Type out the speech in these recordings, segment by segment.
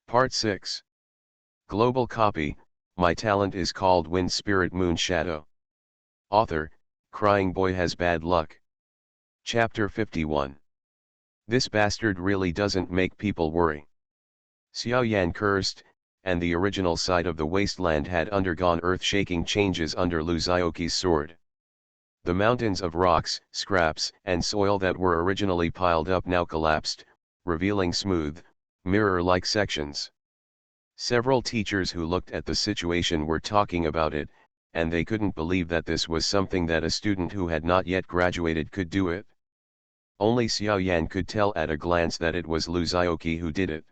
Part 6. Global Copy, My Talent is Called Wind Spirit Moon Shadow. Author, Crying Boy Has Bad Luck. Chapter 51. This bastard really doesn't make people worry. Xiao Yan cursed, and the original site of the wasteland had undergone earth-shaking changes under Lu Xiaoqi's sword. The mountains of rocks, scraps, and soil that were originally piled up now collapsed, revealing smooth, mirror-like sections. Several teachers who looked at the situation were talking about it, and they couldn't believe that this was something that a student who had not yet graduated could do it. Only Xiao Yan could tell at a glance that it was Lu Xiaoqi who did it.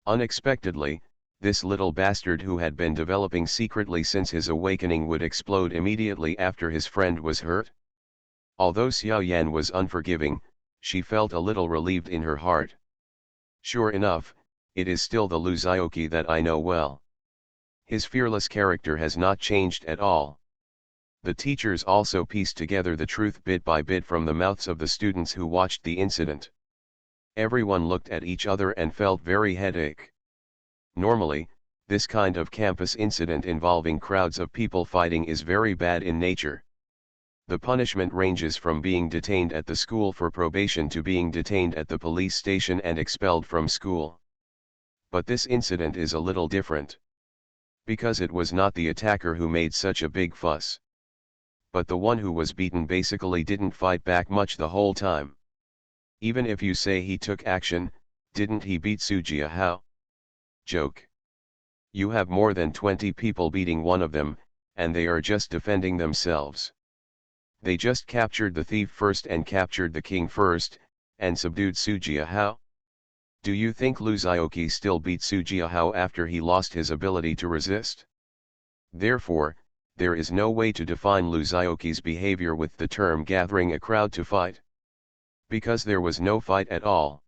Unexpectedly, this little bastard who had been developing secretly since his awakening would explode immediately after his friend was hurt. Although Xiao Yan was unforgiving, she felt a little relieved in her heart. Sure enough, it is still the Lu Xiaoqi that I know well. His fearless character has not changed at all. The teachers also pieced together the truth bit by bit from the mouths of the students who watched the incident. Everyone looked at each other and felt very headache. Normally, this kind of campus incident involving crowds of people fighting is very bad in nature. The punishment ranges from being detained at the school for probation to being detained at the police station and expelled from school. But this incident is a little different. Because it was not the attacker who made such a big fuss. But the one who was beaten basically didn't fight back much the whole time. Even if you say he took action, didn't he beat Sujia Hao? Joke. You have more than 20 people beating one of them, and they are just defending themselves. They just captured the thief first and captured the king first, and subdued Sujia Hao. Do you think Lu Xiaoqi still beat Sujia Hao after he lost his ability to resist? Therefore, there is no way to define Lu Xiaoqi's behavior with the term gathering a crowd to fight. Because there was no fight at all.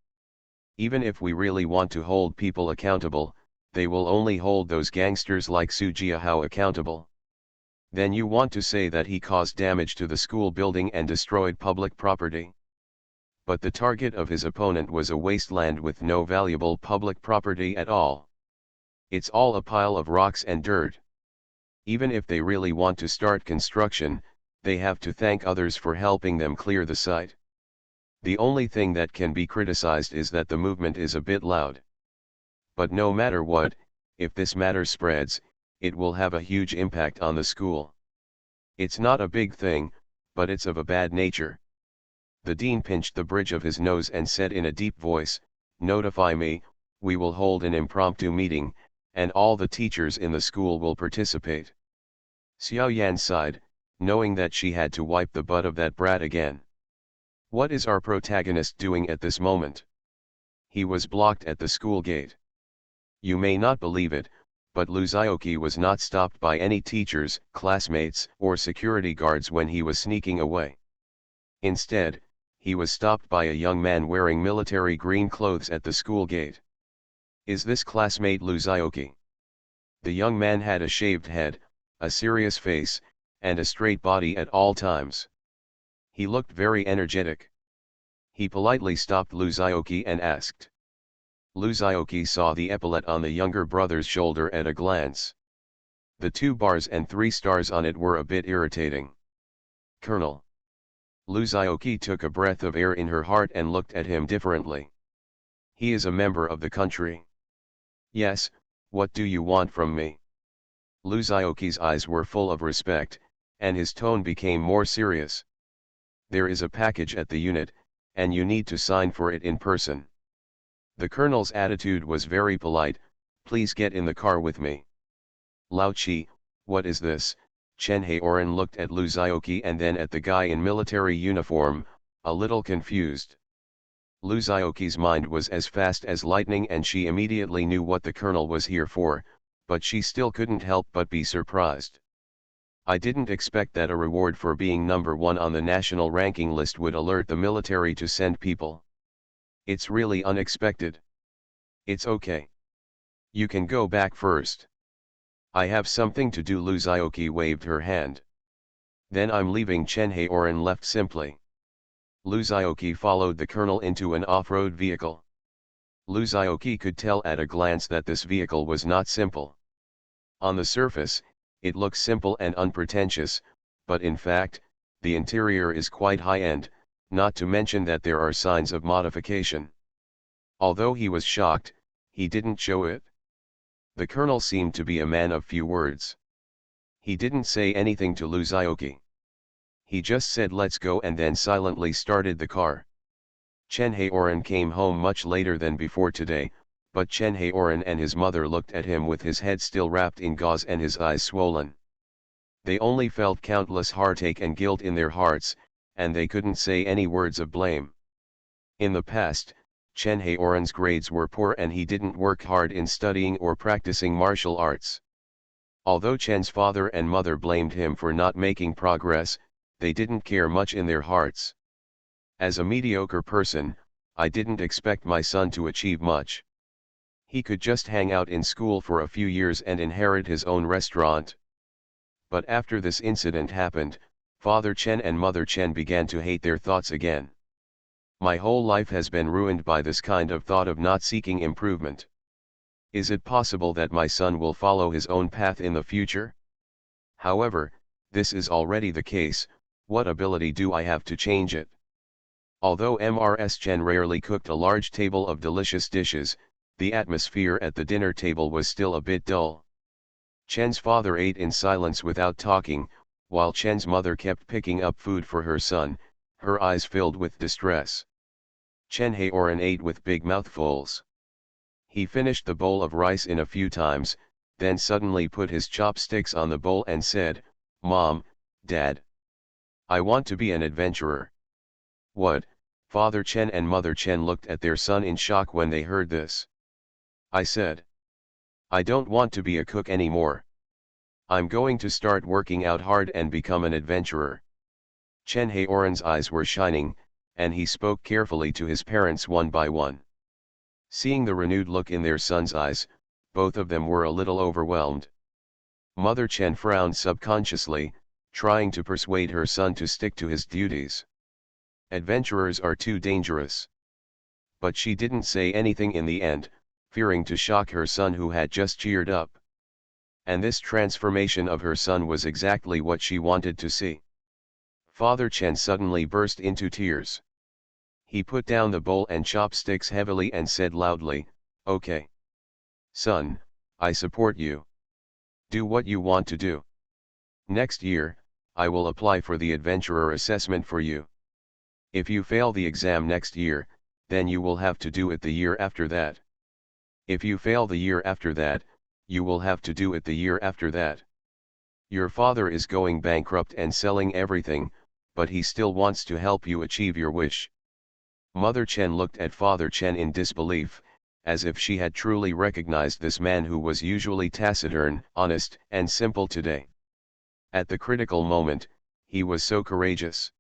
Even if we really want to hold people accountable, they will only hold those gangsters like Sujia Hao accountable. Then you want to say that he caused damage to the school building and destroyed public property. But the target of his opponent was a wasteland with no valuable public property at all. It's all a pile of rocks and dirt. Even if they really want to start construction, they have to thank others for helping them clear the site. The only thing that can be criticized is that the movement is a bit loud. But no matter what, if this matter spreads, it will have a huge impact on the school. It's not a big thing, but it's of a bad nature. The dean pinched the bridge of his nose and said in a deep voice, "Notify me, we will hold an impromptu meeting, and all the teachers in the school will participate." Xiao Yan sighed, knowing that she had to wipe the butt of that brat again. What is our protagonist doing at this moment? He was blocked at the school gate. You may not believe it, but Lu Xiaoqi was not stopped by any teachers, classmates, or security guards when he was sneaking away. Instead, he was stopped by a young man wearing military green clothes at the school gate. Is this classmate Lu Xiaoqi? The young man had a shaved head, a serious face, and a straight body at all times. He looked very energetic. He politely stopped Lu Xiaoqi and asked. Lu Xiaoqi saw the epaulette on the younger brother's shoulder at a glance. The 2 bars and 3 stars on it were a bit irritating. "Colonel." Lu Xiaoqi took a breath of air in her heart and looked at him differently. He is a member of the country. Yes, what do you want from me? Lu Xiaoqi's eyes were full of respect, and his tone became more serious. There is a package at the unit, and you need to sign for it in person. The colonel's attitude was very polite. Please get in the car with me. Lao Chi, what is this? Chen Haoran looked at Lu Xiaoqi and then at the guy in military uniform, a little confused. Lu Xiaoqi's mind was as fast as lightning and she immediately knew what the colonel was here for, but she still couldn't help but be surprised. I didn't expect that a reward for being number 1 on the national ranking list would alert the military to send people. It's really unexpected. It's okay. You can go back first. I have something to do. Lu Xiaoqi waved her hand. Then I'm leaving. Chen Haoran left simply. Lu Xiaoqi followed the colonel into an off-road vehicle. Luzioki could tell at a glance that this vehicle was not simple. On the surface, it looks simple and unpretentious, but in fact, the interior is quite high-end, not to mention that there are signs of modification. Although he was shocked, he didn't show it. The colonel seemed to be a man of few words. He didn't say anything to Luzioki. He just said let's go and then silently started the car. Chen Haoran came home much later than before today, but Chen Haoran and his mother looked at him with his head still wrapped in gauze and his eyes swollen. They only felt countless heartache and guilt in their hearts, and they couldn't say any words of blame. In the past, Chen Haoran's grades were poor and he didn't work hard in studying or practicing martial arts. Although Chen's father and mother blamed him for not making progress, they didn't care much in their hearts. As a mediocre person, I didn't expect my son to achieve much. He could just hang out in school for a few years and inherit his own restaurant. But after this incident happened, Father Chen and Mother Chen began to hate their thoughts again. My whole life has been ruined by this kind of thought of not seeking improvement. Is it possible that my son will follow his own path in the future? However, this is already the case. What ability do I have to change it? Although Mrs. Chen rarely cooked a large table of delicious dishes, the atmosphere at the dinner table was still a bit dull. Chen's father ate in silence without talking, while Chen's mother kept picking up food for her son, her eyes filled with distress. Chen Haoran ate with big mouthfuls. He finished the bowl of rice in a few times, then suddenly put his chopsticks on the bowl and said, "Mom, Dad, I want to be an adventurer." "What?" Father Chen and Mother Chen looked at their son in shock when they heard this. I said, "I don't want to be a cook anymore. I'm going to start working out hard and become an adventurer." Chen Haoran's eyes were shining, and he spoke carefully to his parents one by one. Seeing the renewed look in their son's eyes, both of them were a little overwhelmed. Mother Chen frowned subconsciously, trying to persuade her son to stick to his duties. Adventurers are too dangerous. But she didn't say anything in the end, fearing to shock her son who had just cheered up. And this transformation of her son was exactly what she wanted to see. Father Chen suddenly burst into tears. He put down the bowl and chopsticks heavily and said loudly, "Okay. Son, I support you. Do what you want to do. Next year, I will apply for the adventurer assessment for you. If you fail the exam next year, then you will have to do it the year after that. If you fail the year after that, you will have to do it the year after that. Your father is going bankrupt and selling everything, but he still wants to help you achieve your wish." Mother Chen looked at Father Chen in disbelief, as if she had truly recognized this man who was usually taciturn, honest, and simple today. At the critical moment, he was so courageous.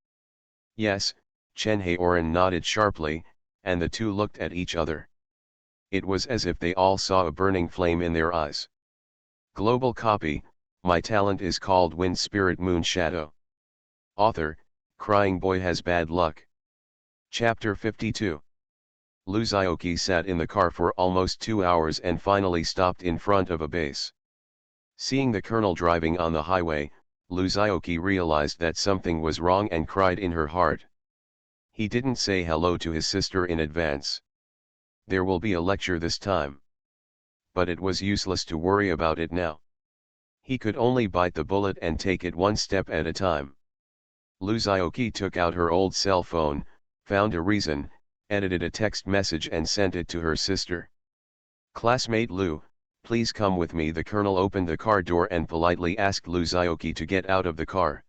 "Yes," Chen Haoran nodded sharply, and the two looked at each other. It was as if they all saw a burning flame in their eyes. Global copy. My talent is called Wind Spirit Moon Shadow. Author, Crying Boy Has Bad Luck. Chapter 52. Luzioki sat in the car for almost 2 hours and finally stopped in front of a base. Seeing the colonel driving on the highway, Luzioki realized that something was wrong and cried in her heart. He didn't say hello to his sister in advance. There will be a lecture this time. But it was useless to worry about it now. He could only bite the bullet and take it one step at a time. Luzioki took out her old cell phone, found a reason, edited a text message and sent it to her sister. "Classmate Lu, please come with me." The colonel opened the car door and politely asked Luzioki to get out of the car.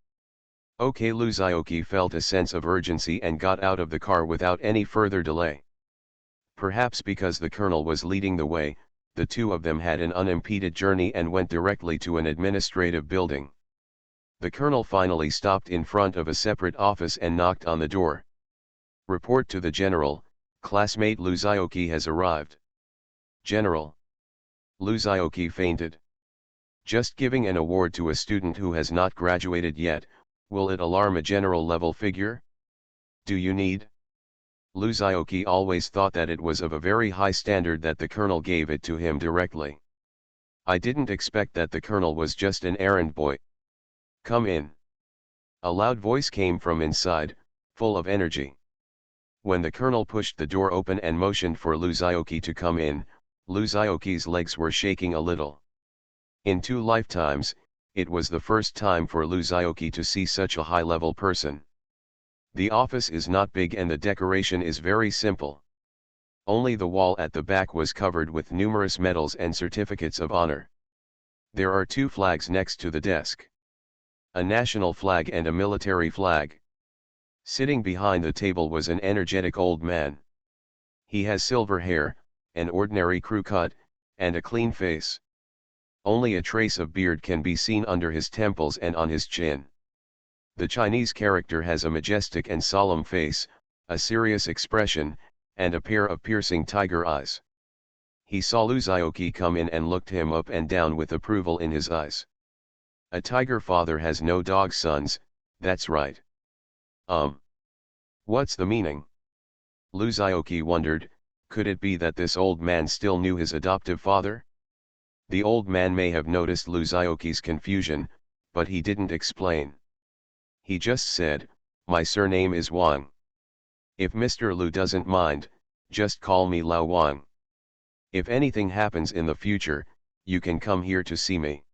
Okay. Luzioki felt a sense of urgency and got out of the car without any further delay. Perhaps because the colonel was leading the way, the two of them had an unimpeded journey and went directly to an administrative building. The colonel finally stopped in front of a separate office and knocked on the door. "Report to the general, classmate Luzioki has arrived." "General?" Luzioki fainted. "Just giving an award to a student who has not graduated yet, will it alarm a general level figure? Do you need?" Lu Zioki always thought that it was of a very high standard that the colonel gave it to him directly. I didn't expect that the colonel was just an errand boy. Come in. A loud voice came from inside, full of energy. When the colonel pushed the door open and motioned for Lu Zioki to come in, Lu Zioki's legs were shaking a little. In 2 lifetimes, it was the first time for Lu Zioki to see such a high-level person. The office is not big and the decoration is very simple. Only the wall at the back was covered with numerous medals and certificates of honor. There are 2 flags next to the desk. A national flag and a military flag. Sitting behind the table was an energetic old man. He has silver hair, an ordinary crew cut, and a clean face. Only a trace of beard can be seen under his temples and on his chin. The Chinese character has a majestic and solemn face, a serious expression, and a pair of piercing tiger eyes. He saw Lu Zioki come in and looked him up and down with approval in his eyes. A tiger father has no dog sons, that's right. What's the meaning? Lu Zioki wondered, could it be that this old man still knew his adoptive father? The old man may have noticed Lu Zioki's confusion, but he didn't explain. He just said, my surname is Wang. If Mr. Lu doesn't mind, just call me Lao Wang. If anything happens in the future, you can come here to see me.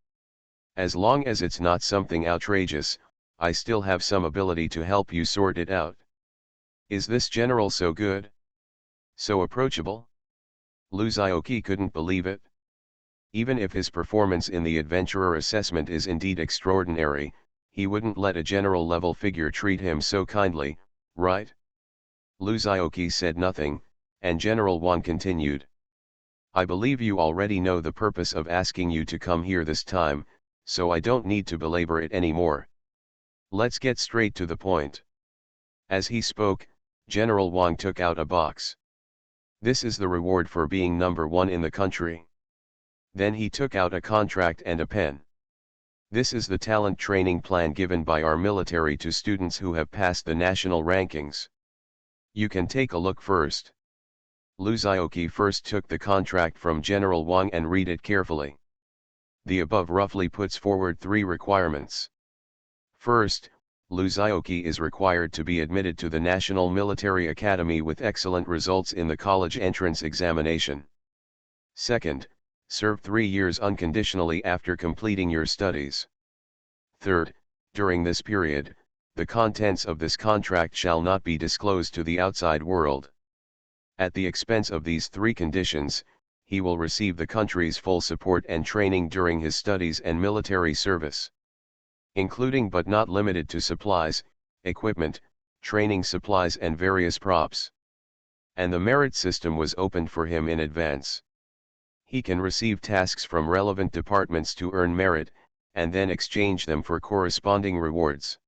As long as it's not something outrageous, I still have some ability to help you sort it out. Is this general so good? So approachable? Lu Zioki couldn't believe it. Even if his performance in the adventurer assessment is indeed extraordinary, he wouldn't let a general-level figure treat him so kindly, right? Lu Zioki said nothing, and General Wang continued. I believe you already know the purpose of asking you to come here this time, so I don't need to belabor it anymore. Let's get straight to the point. As he spoke, General Wang took out a box. This is the reward for being number 1 in the country. Then he took out a contract and a pen. This is the talent training plan given by our military to students who have passed the national rankings. You can take a look first. Lu Zioki first took the contract from General Wang and read it carefully. The above roughly puts forward 3 requirements. First, Lu Zioki is required to be admitted to the National Military Academy with excellent results in the college entrance examination. Second, serve 3 years unconditionally after completing your studies. Third, during this period, the contents of this contract shall not be disclosed to the outside world. At the expense of these 3 conditions, he will receive the country's full support and training during his studies and military service, including but not limited to supplies, equipment, training supplies and various props. And the merit system was opened for him in advance. He can receive tasks from relevant departments to earn merit, and then exchange them for corresponding rewards.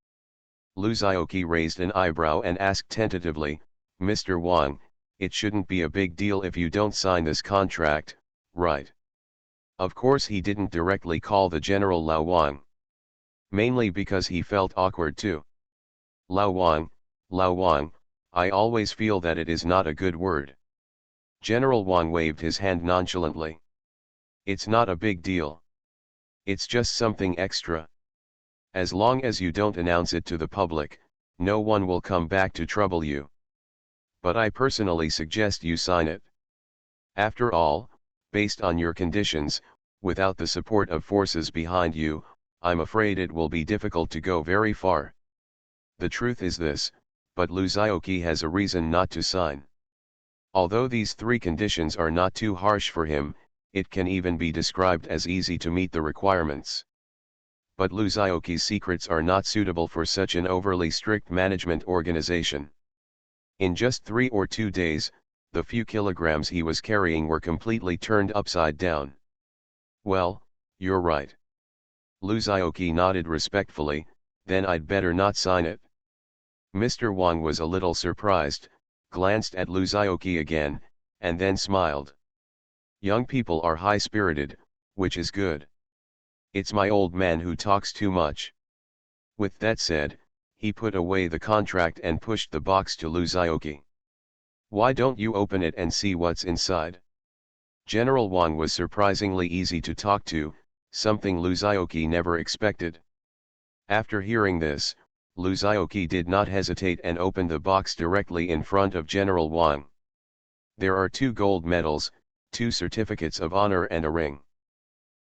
Lu Zioki raised an eyebrow and asked tentatively, Mr. Wang, it shouldn't be a big deal if you don't sign this contract, right? Of course he didn't directly call the general Lao Wang. Mainly because he felt awkward too. Lao Wang, I always feel that it is not a good word. General Wang waved his hand nonchalantly. It's not a big deal. It's just something extra. As long as you don't announce it to the public, no one will come back to trouble you. But I personally suggest you sign it. After all, based on your conditions, without the support of forces behind you, I'm afraid it will be difficult to go very far. The truth is this, but Lu Zioki has a reason not to sign. Although these 3 conditions are not too harsh for him, it can even be described as easy to meet the requirements. But Lu Zioki's secrets are not suitable for such an overly strict management organization. In just 3 or 2 days, the few kilograms he was carrying were completely turned upside down. Well, you're right. Lu Zioki nodded respectfully, then I'd better not sign it. Mr. Wang was a little surprised, glanced at Lu Zioki again, and then smiled. Young people are high-spirited, which is good. It's my old man who talks too much. With that said, he put away the contract and pushed the box to Lu Zioki. Why don't you open it and see what's inside? General Wang was surprisingly easy to talk to, something Lu Zhaoqi never expected. After hearing this, Lu Zhaoqi did not hesitate and opened the box directly in front of General Wang. There are 2 gold medals, 2 certificates of honor and a ring.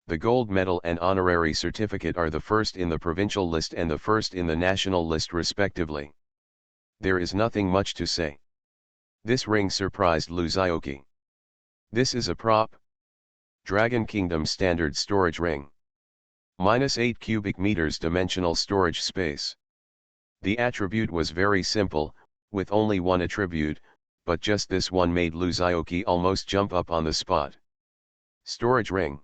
The gold medal and honorary certificate are the first in the provincial list and the first in the national list respectively. There is nothing much to say. This ring surprised Lu Zhaoqi. This is a prop. Dragon Kingdom Standard Storage Ring. -8 cubic meters dimensional storage space. The attribute was very simple, with only one attribute, but just this one made Lu Zhaoqi almost jump up on the spot. Storage ring.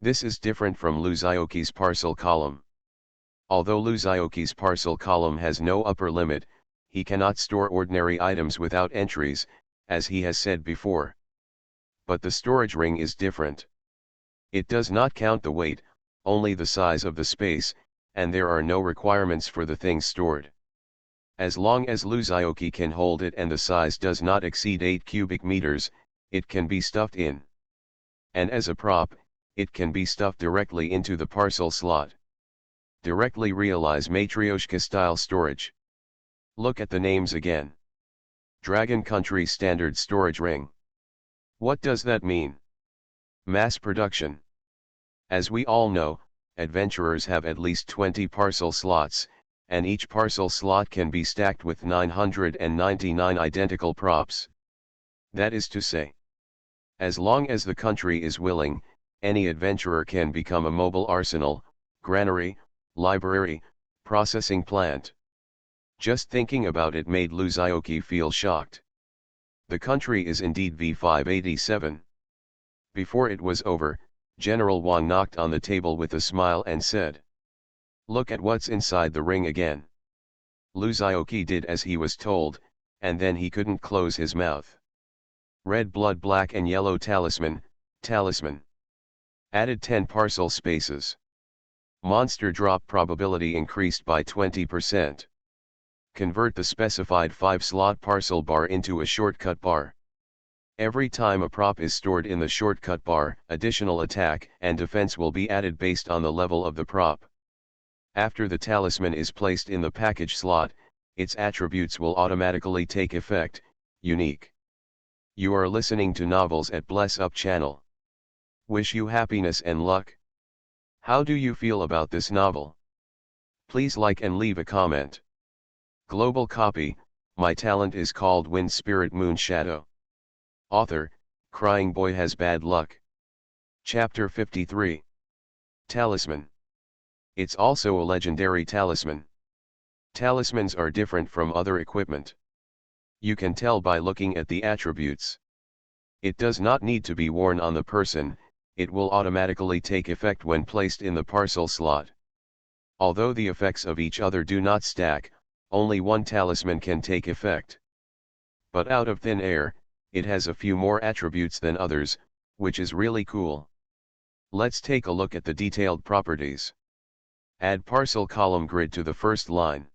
This is different from Lu Zhaoqi's parcel column. Although Lu Zhaoqi's parcel column has no upper limit, he cannot store ordinary items without entries, as he has said before. But the storage ring is different. It does not count the weight, only the size of the space, and there are no requirements for the things stored. As long as Lu Zhaoqi can hold it and the size does not exceed 8 cubic meters, it can be stuffed in. And as a prop, it can be stuffed directly into the parcel slot. Directly realize Matryoshka-style storage. Look at the names again. Dragon Country Standard Storage Ring. What does that mean? Mass production. As we all know, adventurers have at least 20 parcel slots, and each parcel slot can be stacked with 999 identical props. That is to say, as long as the country is willing, any adventurer can become a mobile arsenal, granary, library, processing plant. Just thinking about it made Lu Zhaoqi feel shocked. The country is indeed V587. Before it was over, General Wang knocked on the table with a smile and said, "Look at what's inside the ring again." Lu Zhaoqi did as he was told, and then he couldn't close his mouth. Red blood, black and yellow talisman, talisman. Added 10 parcel spaces. Monster drop probability increased by 20%. Convert the specified 5-slot parcel bar into a shortcut bar. Every time a prop is stored in the shortcut bar, additional attack and defense will be added based on the level of the prop. After the talisman is placed in the package slot, its attributes will automatically take effect. Unique. You are listening to Novels at Bless Up channel. Wish you happiness and luck. How do you feel about this novel? Please like and leave a comment. Global copy. My talent is called Wind Spirit Moon Shadow. Author, Crying Boy Has Bad Luck. Chapter 53. Talisman. It's also a legendary talisman. Talismans are different from other equipment. You can tell by looking at the attributes. It does not need to be worn on the person, it will automatically take effect when placed in the parcel slot. Although the effects of each other do not stack, only one talisman can take effect. But out of thin air, it has a few more attributes than others, which is really cool. Let's take a look at the detailed properties. Add parcel column grid to the first line.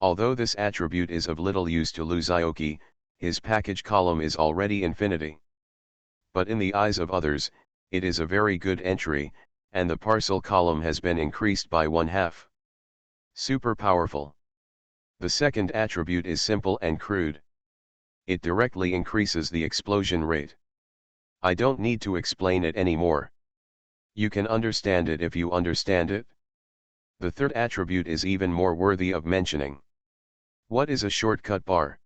Although this attribute is of little use to Lu Zhaoqi, his package column is already infinity. But in the eyes of others, it is a very good entry, and the parcel column has been increased by 1/2. Super powerful. The second attribute is simple and crude. It directly increases the explosion rate. I don't need to explain it anymore. You can understand it if you understand it. The third attribute is even more worthy of mentioning. What is a shortcut bar?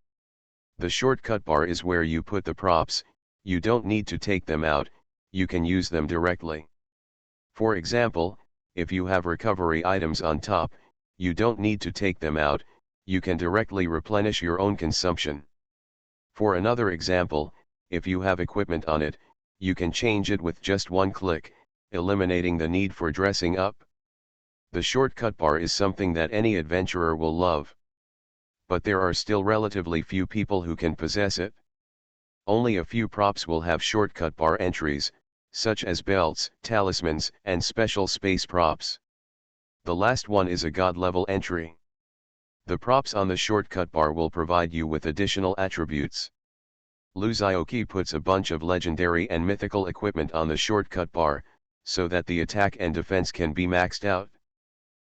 The shortcut bar is where you put the props. You don't need to take them out, you can use them directly. For example, if you have recovery items on top, you don't need to take them out, you can directly replenish your own consumption. For another example, if you have equipment on it, you can change it with just one click, eliminating the need for dressing up. The shortcut bar is something that any adventurer will love. But there are still relatively few people who can possess it. Only a few props will have shortcut bar entries, such as belts, talismans, and special space props. The last one is a god-level entry. The props on the shortcut bar will provide you with additional attributes. Lu Zhaoqi puts a bunch of legendary and mythical equipment on the shortcut bar, so that the attack and defense can be maxed out.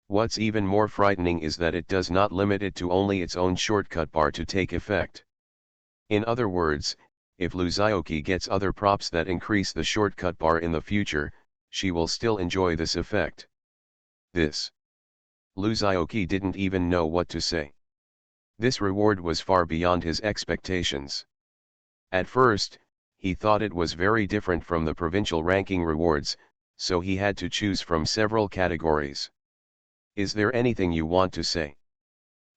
What's even more frightening is that it does not limit it to only its own shortcut bar to take effect. In other words, if Lu Zhaoqi gets other props that increase the shortcut bar in the future, she will still enjoy this effect. Lu Zhaoqi didn't even know what to say. This reward was far beyond his expectations. At first, he thought it was very different from the provincial ranking rewards, so he had to choose from several categories. "Is there anything you want to say?"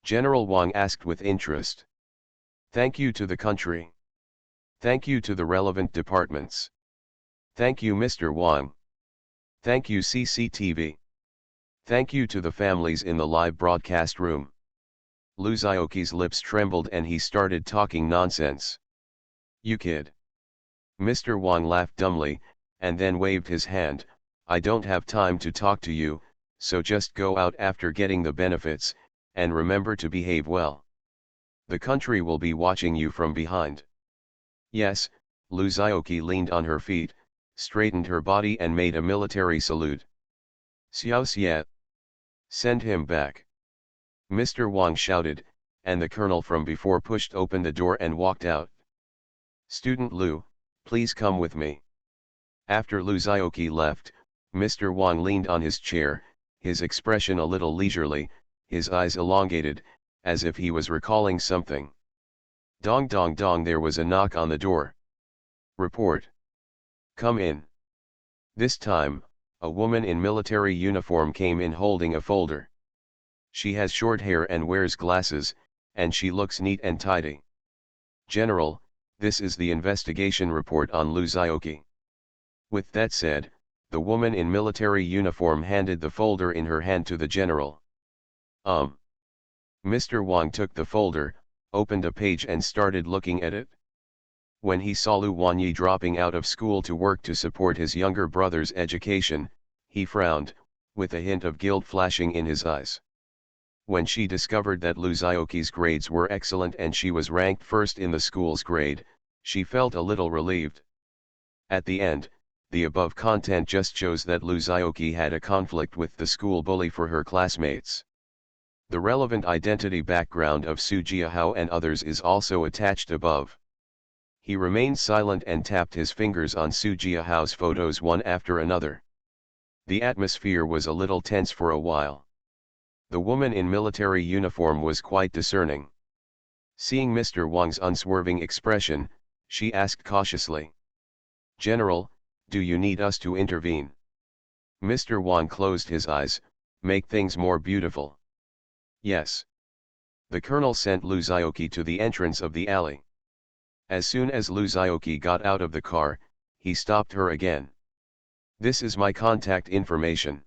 General Wang asked with interest. "Thank you to the country. Thank you to the relevant departments. Thank you, Mr. Wang. Thank you, CCTV. Thank you to the families in the live broadcast room." Lu Zhaoqi's lips trembled and he started talking nonsense. "You kid." Mr. Wang laughed dumbly, and then waved his hand. "I don't have time to talk to you, so just go out after getting the benefits, and remember to behave well. The country will be watching you from behind." "Yes." Lu Zhaoqi leaned on her feet, straightened her body and made a military salute. "Xiao Xie. Send him back." Mr. Wang shouted, and the colonel from before pushed open the door and walked out. "Student Lu, please come with me." After Lu Zhaoqi left, Mr. Wang leaned on his chair, his expression a little leisurely, his eyes elongated, as if he was recalling something. Dong dong dong, there was a knock on the door. "Report." "Come in." This time, a woman in military uniform came in holding a folder. She has short hair and wears glasses, and she looks neat and tidy. "General, this is the investigation report on Lu Zhaoqi." With that said, the woman in military uniform handed the folder in her hand to the general. Mr. Wang took the folder, opened a page and started looking at it. When he saw Lu Wanyi dropping out of school to work to support his younger brother's education, he frowned, with a hint of guilt flashing in his eyes. When she discovered that Lu Zhaoqi's grades were excellent and she was ranked first in the school's grade, she felt a little relieved. At the end, the above content just shows that Lu Zhaoqi had a conflict with the school bully for her classmates. The relevant identity background of Su Jiahao and others is also attached above. He remained silent and tapped his fingers on Su Jiahao's photos one after another. The atmosphere was a little tense for a while. The woman in military uniform was quite discerning. Seeing Mr. Wang's unswerving expression, she asked cautiously, "General, do you need us to intervene?" Mr. Wang closed his eyes. "Make things more beautiful." "Yes." The colonel sent Lu Zhaoqi to the entrance of the alley. As soon as Lu Zhaoqi got out of the car, he stopped her again. "This is my contact information.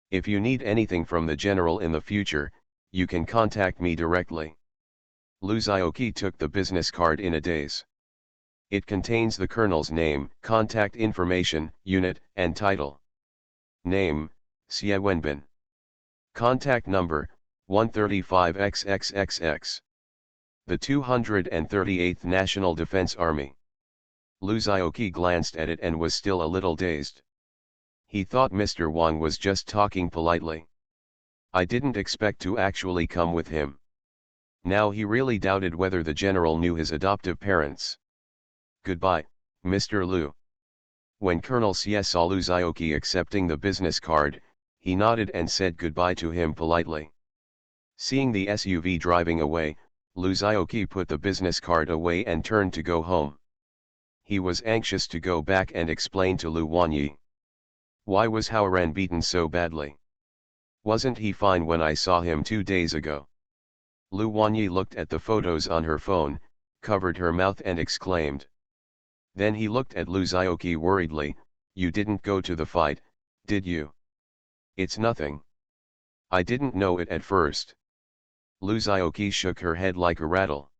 If you need anything from the general in the future, you can contact me directly." Lu Zhaoqi took the business card in a daze. It contains the colonel's name, contact information, unit, and title. Name, Xie Wenbin. Contact number, 135XXXX. The 238th National Defense Army. Lu Zhaoqi glanced at it and was still a little dazed. He thought Mr. Wang was just talking politely. I didn't expect to actually come with him. Now he really doubted whether the general knew his adoptive parents. "Goodbye, Mr. Lu." When Colonel Xie saw Lu Zhaoqi accepting the business card, he nodded and said goodbye to him politely. Seeing the SUV driving away, Lu Zhaoqi put the business card away and turned to go home. He was anxious to go back and explain to Lu Wanyi. Why was Haoran beaten so badly? Wasn't he fine when I saw him 2 days ago? Lu Wanyi looked at the photos on her phone, covered her mouth and exclaimed. Then he looked at Lu Zhaoqi worriedly. You didn't go to the fight, did you? It's nothing. I didn't know it at first. Lu Zhaoqi shook her head like a rattle.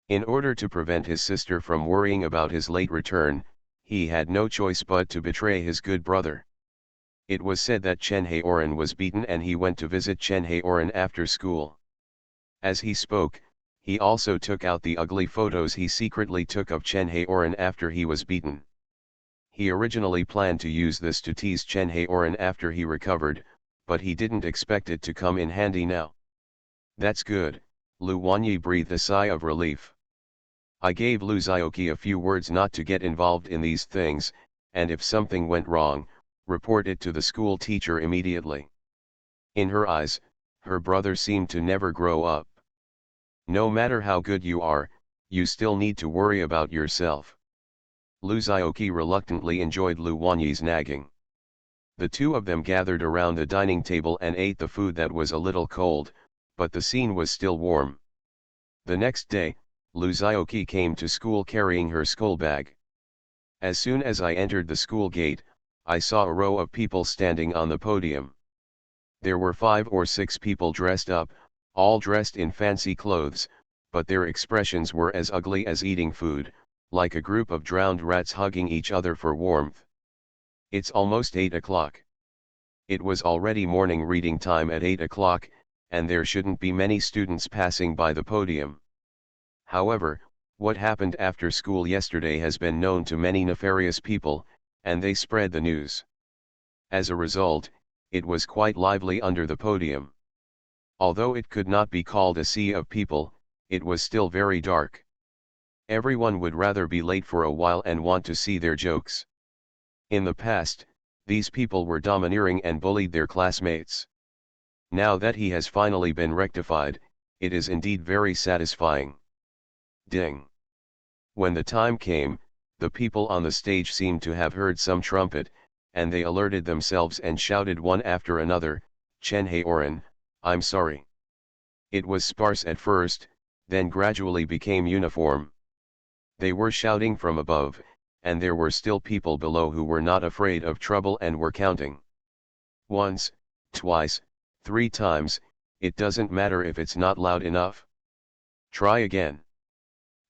In order to prevent his sister from worrying about his late return, he had no choice but to betray his good brother. It was said that Chen Haoran was beaten and he went to visit Chen Haoran after school. As he spoke, He also took out the ugly photos he secretly took of Chen Haoran after he was beaten. He originally planned to use this to tease Chen Haoran after he recovered, but he didn't expect it to come in handy now. That's good, Lu Wanyi breathed a sigh of relief. I gave Lu Zioqi a few words not to get involved in these things, and if something went wrong, report it to the school teacher immediately. In her eyes, her brother seemed to never grow up. No matter how good you are, you still need to worry about yourself. Lu Zioqi reluctantly enjoyed Lu Wanyi's nagging. The two of them gathered around the dining table and ate the food that was a little cold, but the scene was still warm. The next day, Lu Zioqi came to school carrying her school bag. As soon as I entered the school gate, I saw a row of people standing on the podium. There were 5 or 6 people dressed up, all dressed in fancy clothes, but their expressions were as ugly as eating food, like a group of drowned rats hugging each other for warmth. It's almost 8 o'clock. It was already morning reading time at 8 o'clock, and there shouldn't be many students passing by the podium. However, what happened after school yesterday has been known to many nefarious people, and they spread the news. As a result, it was quite lively under the podium. Although it could not be called a sea of people, it was still very dark. Everyone would rather be late for a while and want to see their jokes. In the past, these people were domineering and bullied their classmates. Now that he has finally been rectified, it is indeed very satisfying. Ding. When the time came, the people on the stage seemed to have heard some trumpet, and they alerted themselves and shouted one after another, Chen Haoran, I'm sorry. It was sparse at first, then gradually became uniform. They were shouting from above, and there were still people below who were not afraid of trouble and were counting. Once, twice, 3 times, it doesn't matter if it's not loud enough. Try again.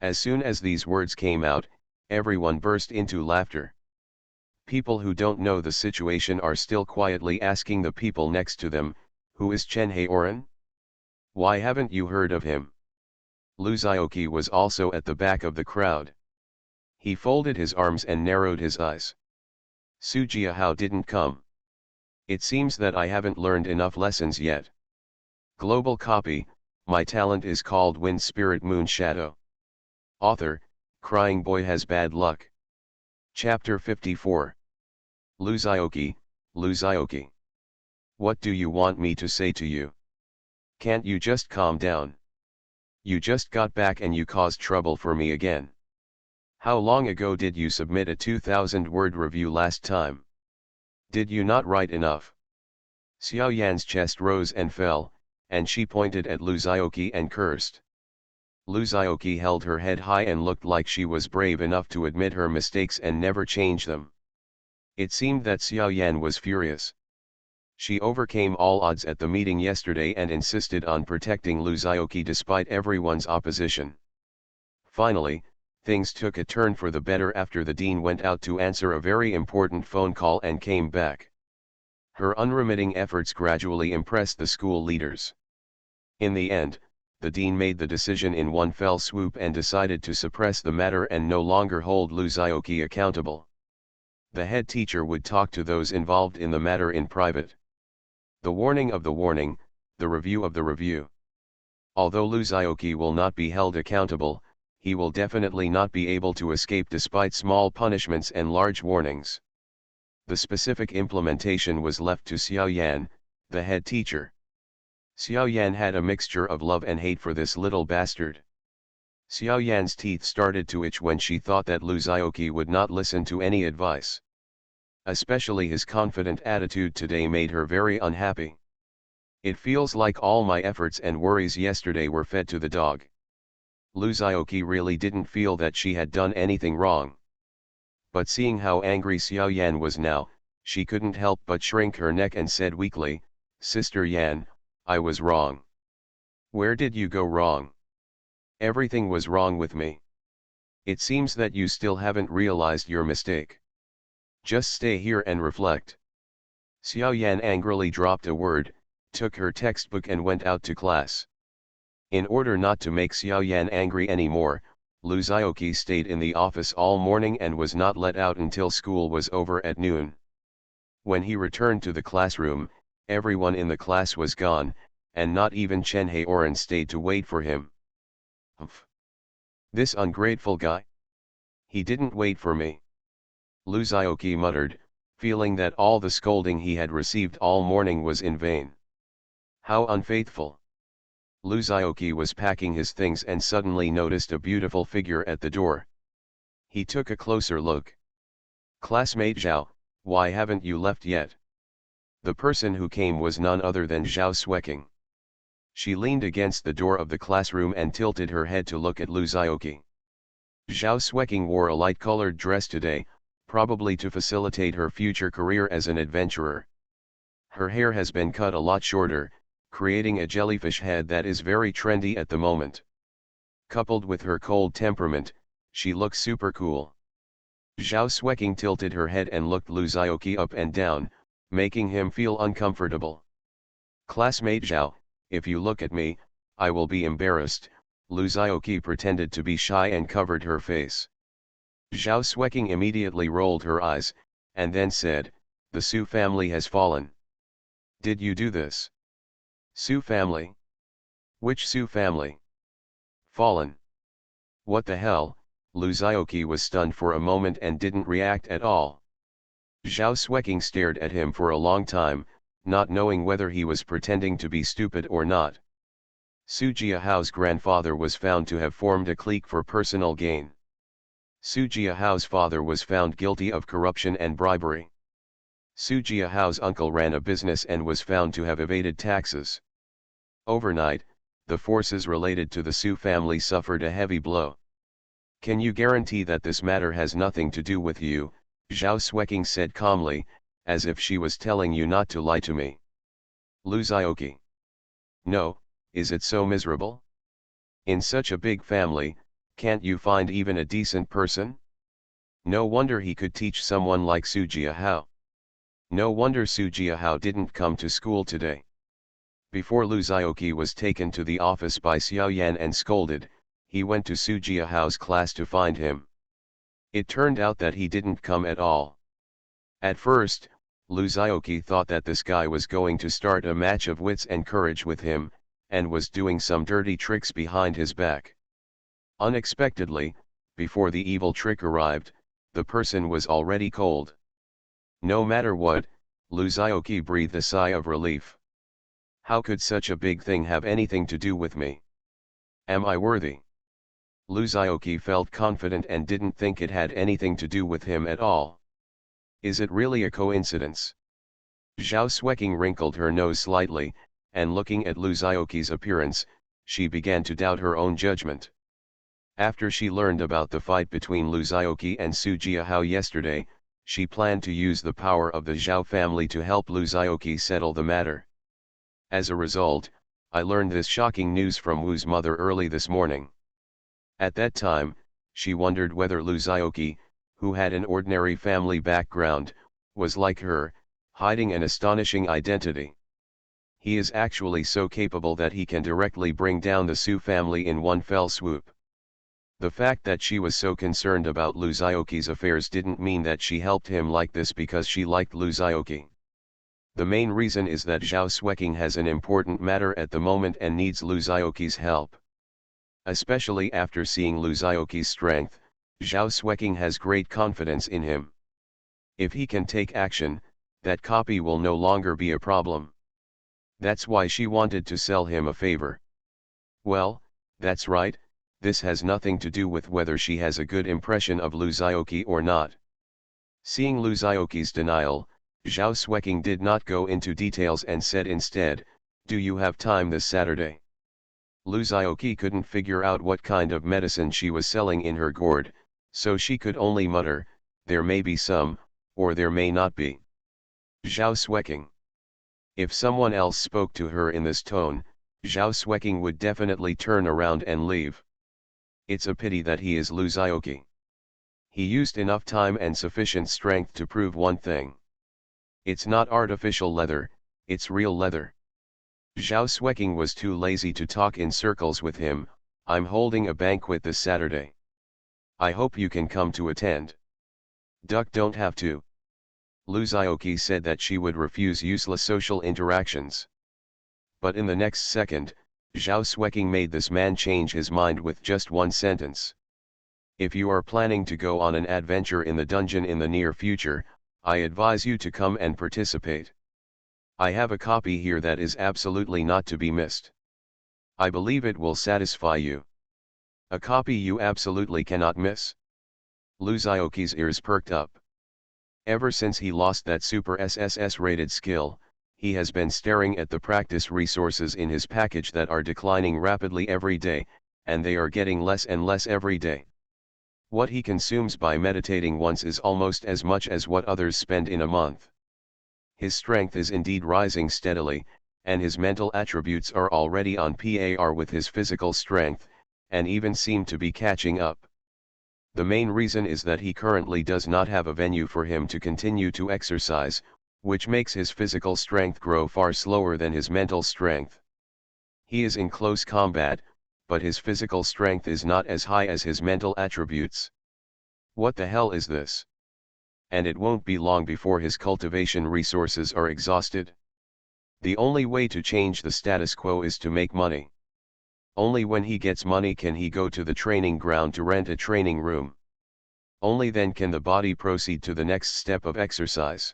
As soon as these words came out, everyone burst into laughter. People who don't know the situation are still quietly asking the people next to them, who is Chen Haoran? Why haven't you heard of him? Lu Zioqi was also at the back of the crowd. He folded his arms and narrowed his eyes. Su Jiahao didn't come. It seems that I haven't learned enough lessons yet. Global copy, my talent is called Wind Spirit Moon Shadow. Author, Crying Boy Has Bad Luck. Chapter 54. Lu Zioqi, Lu Zioqi. What do you want me to say to you? Can't you just calm down? You just got back and you caused trouble for me again. How long ago did you submit a 2,000-word review last time? Did you not write enough? Xiao Yan's chest rose and fell, and she pointed at Lu Zioqi and cursed. Lu Zioqi held her head high and looked like she was brave enough to admit her mistakes and never change them. It seemed that Xiao Yan was furious. She overcame all odds at the meeting yesterday and insisted on protecting Lu Zioqi despite everyone's opposition. Finally, things took a turn for the better after the dean went out to answer a very important phone call and came back. Her unremitting efforts gradually impressed the school leaders. In the end, the dean made the decision in one fell swoop and decided to suppress the matter and no longer hold Lu Zioqi accountable. The head teacher would talk to those involved in the matter in private. The warning of the warning, the review of the review. Although Lu Zioqi will not be held accountable, he will definitely not be able to escape despite small punishments and large warnings. The specific implementation was left to Xiao Yan, the head teacher. Xiao Yan had a mixture of love and hate for this little bastard. Xiao Yan's teeth started to itch when she thought that Lu Zioqi would not listen to any advice. Especially his confident attitude today made her very unhappy. It feels like all my efforts and worries yesterday were fed to the dog. Lu Zioqi really didn't feel that she had done anything wrong. But seeing how angry Xiao Yan was now, she couldn't help but shrink her neck and said weakly, Sister Yan, I was wrong. Where did you go wrong? Everything was wrong with me. It seems that you still haven't realized your mistake. Just stay here and reflect. Xiao Yan angrily dropped a word, took her textbook and went out to class. In order not to make Xiaoyan angry anymore, Lu Zhaoqi stayed in the office all morning and was not let out until school was over at noon. When he returned to the classroom, everyone in the class was gone, and not even Chen Haoran stayed to wait for him. Humph. This ungrateful guy. He didn't wait for me. Lu Zhaoqi muttered, feeling that all the scolding he had received all morning was in vain. How unfaithful. Lu Zhaoqi was packing his things and suddenly noticed a beautiful figure at the door. He took a closer look. "Classmate Zhao, why haven't you left yet?" The person who came was none other than Zhao Sueking. She leaned against the door of the classroom and tilted her head to look at Lu Zhaoqi. Zhao Sueking wore a light-colored dress today, probably to facilitate her future career as an adventurer. Her hair has been cut a lot shorter, creating a jellyfish head that is very trendy at the moment. Coupled with her cold temperament, she looks super cool. Zhao Sueking tilted her head and looked Lu Zhaoqi up and down, making him feel uncomfortable. "Classmate Zhao, if you look at me, I will be embarrassed." Lu Zhaoqi pretended to be shy and covered her face. Zhao Sueking immediately rolled her eyes, and then said, "The Su family has fallen." "Did you do this?" "Su family? Which Su family? Fallen? What the hell?" Lu Zhaoqi was stunned for a moment and didn't react at all. Zhao Sueking stared at him for a long time, not knowing whether he was pretending to be stupid or not. Su Jiahao's grandfather was found to have formed a clique for personal gain. Su Jiahao's father was found guilty of corruption and bribery. Su Jiahao's uncle ran a business and was found to have evaded taxes. Overnight, the forces related to the Su family suffered a heavy blow. "Can you guarantee that this matter has nothing to do with you?" Zhao Sueking said calmly, as if she was telling you not to lie to me. Lu Zhaoqi. "No, is it so miserable? In such a big family, can't you find even a decent person? No wonder he could teach someone like Su Jiahao. No wonder Su Jiahao didn't come to school today." Before Lu Zhaoqi was taken to the office by Xiaoyan and scolded, he went to Su Jiahao's class to find him. It turned out that he didn't come at all. At first, Lu Zhaoqi thought that this guy was going to start a match of wits and courage with him, and was doing some dirty tricks behind his back. Unexpectedly, before the evil trick arrived, the person was already cold. No matter what, Lu Zhaoqi breathed a sigh of relief. How could such a big thing have anything to do with me? Am I worthy? Lu Zhaoqi felt confident and didn't think it had anything to do with him at all. Is it really a coincidence? Zhao Sueking wrinkled her nose slightly, and looking at Lu Zhaoqi's appearance, she began to doubt her own judgment. After she learned about the fight between Lu Zhaoqi and Su Jiahao yesterday, she planned to use the power of the Zhao family to help Lu Zhaoqi settle the matter. As a result, I learned this shocking news from Wu's mother early this morning. At that time, she wondered whether Lu Zhaoqi, who had an ordinary family background, was like her, hiding an astonishing identity. He is actually so capable that he can directly bring down the Su family in one fell swoop. The fact that she was so concerned about Lu Zhaoqi's affairs didn't mean that she helped him like this because she liked Lu Zhaoqi. The main reason is that Zhao Sueking has an important matter at the moment and needs Lu Zhaoqi's help. Especially after seeing Lu Zhaoqi's strength, Zhao Sueking has great confidence in him. If he can take action, that copy will no longer be a problem. That's why she wanted to sell him a favor. Well, that's right, this has nothing to do with whether she has a good impression of Lu Zhaoqi or not. Seeing Lu Zhaoqi's denial, Zhao Sueking did not go into details and said instead, "Do you have time this Saturday?" Lu Zhaoqi couldn't figure out what kind of medicine she was selling in her gourd, so she could only mutter, "There may be some, or there may not be." Zhao Sueking. If someone else spoke to her in this tone, Zhao Sueking would definitely turn around and leave. It's a pity that he is Lu Zhaoqi. He used enough time and sufficient strength to prove one thing. It's not artificial leather, it's real leather. Zhao Xueqing was too lazy to talk in circles with him. I'm holding a banquet this Saturday. I hope you can come to attend. Duck don't have to. Lu Zioqi said that she would refuse useless social interactions. But in the next second, Zhao Xueqing made this man change his mind with just one sentence. If you are planning to go on an adventure in the dungeon in the near future, I advise you to come and participate. I have a copy here that is absolutely not to be missed. I believe it will satisfy you. A copy you absolutely cannot miss. Lu Zioqi's ears perked up. Ever since he lost that super SSS rated skill, he has been staring at the practice resources in his package that are declining rapidly every day, and they are getting less and less every day. What he consumes by meditating once is almost as much as what others spend in a month. His strength is indeed rising steadily, and his mental attributes are already on par with his physical strength, and even seem to be catching up. The main reason is that he currently does not have a venue for him to continue to exercise, which makes his physical strength grow far slower than his mental strength. He is in close combat, but his physical strength is not as high as his mental attributes. What the hell is this? And it won't be long before his cultivation resources are exhausted. The only way to change the status quo is to make money. Only when he gets money can he go to the training ground to rent a training room. Only then can the body proceed to the next step of exercise.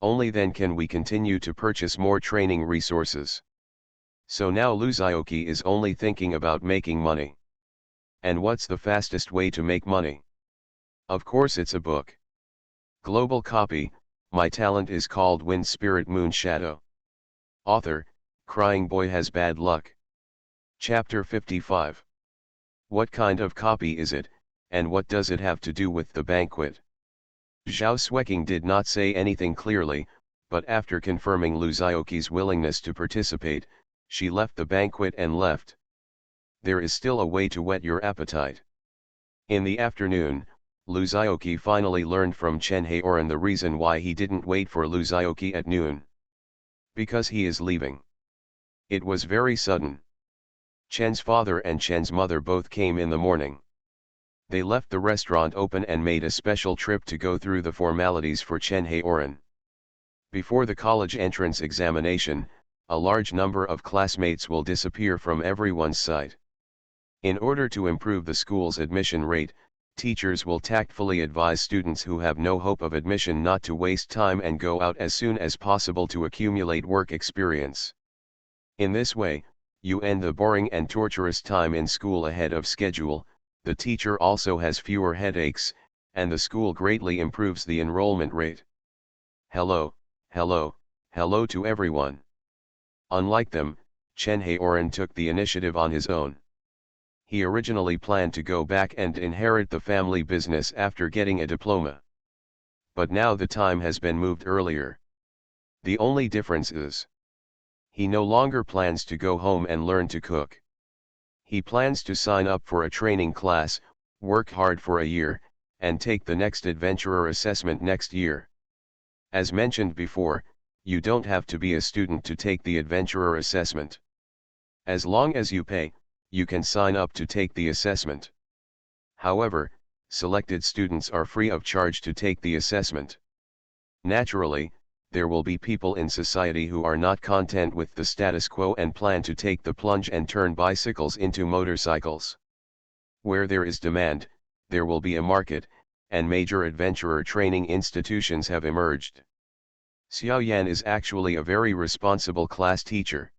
Only then can we continue to purchase more training resources. So now Lu Zioqi is only thinking about making money. And what's the fastest way to make money? Of course it's a book. Global copy, my talent is called Wind Spirit Moon Shadow. Author, Crying Boy Has Bad Luck. Chapter 55. What kind of copy is it, and what does it have to do with the banquet? Zhao Xueqing did not say anything clearly, but after confirming Lu Zioqi's willingness to participate, she left the banquet and left. There is still a way to whet your appetite. In the afternoon, Lu Zioqi finally learned from Chen Haoran the reason why he didn't wait for Lu Zioqi at noon. Because he is leaving. It was very sudden. Chen's father and Chen's mother both came in the morning. They left the restaurant open and made a special trip to go through the formalities for Chen Haoran. Before the college entrance examination, a large number of classmates will disappear from everyone's sight. In order to improve the school's admission rate, teachers will tactfully advise students who have no hope of admission not to waste time and go out as soon as possible to accumulate work experience. In this way, you end the boring and torturous time in school ahead of schedule, the teacher also has fewer headaches, and the school greatly improves the enrollment rate. Hello, hello, hello to everyone. Unlike them, Chen Haoran took the initiative on his own. He originally planned to go back and inherit the family business after getting a diploma. But now the time has been moved earlier. The only difference is, he no longer plans to go home and learn to cook. He plans to sign up for a training class, work hard for a year, and take the next adventurer assessment next year. As mentioned before, you don't have to be a student to take the adventurer assessment. As long as you pay, you can sign up to take the assessment. However, selected students are free of charge to take the assessment. Naturally, there will be people in society who are not content with the status quo and plan to take the plunge and turn bicycles into motorcycles. Where there is demand, there will be a market, and major adventurer training institutions have emerged. Xiao Yan is actually a very responsible class teacher.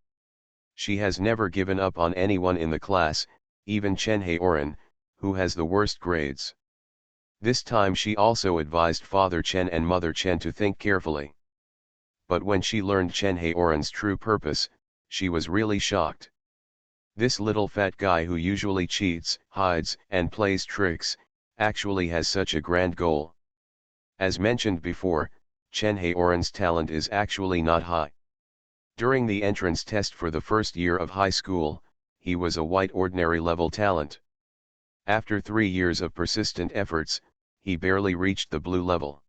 She has never given up on anyone in the class, even Chen Haoran, who has the worst grades. This time she also advised Father Chen and Mother Chen to think carefully. But when she learned Chen Haoran's true purpose, she was really shocked. This little fat guy who usually cheats, hides, and plays tricks, actually has such a grand goal. As mentioned before, Chen Haoran's talent is actually not high. During the entrance test for the first year of high school, he was a white ordinary level talent. After 3 years of persistent efforts, he barely reached the blue level.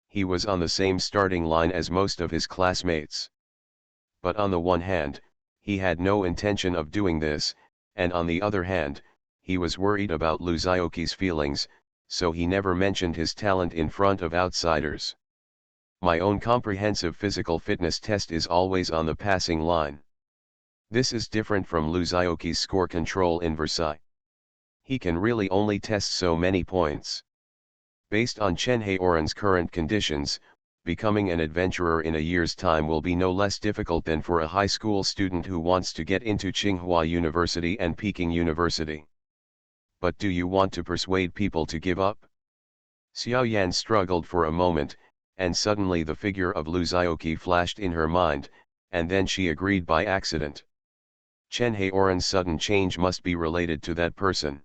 He was on the same starting line as most of his classmates. but on the one hand, he had no intention of doing this, and on the other hand, he was worried about Luzioki's feelings, so he never mentioned his talent in front of outsiders. My own comprehensive physical fitness test is always on the passing line. This is different from Luzioki's score control in Versailles. He can really only test so many points. Based on Chen Haoran's current conditions, becoming an adventurer in a year's time will be no less difficult than for a high school student who wants to get into Tsinghua University and Peking University. But do you want to persuade people to give up? Xiao Yan struggled for a moment, and suddenly the figure of Luzioki flashed in her mind, and then she agreed by accident. Chen Haoran's sudden change must be related to that person.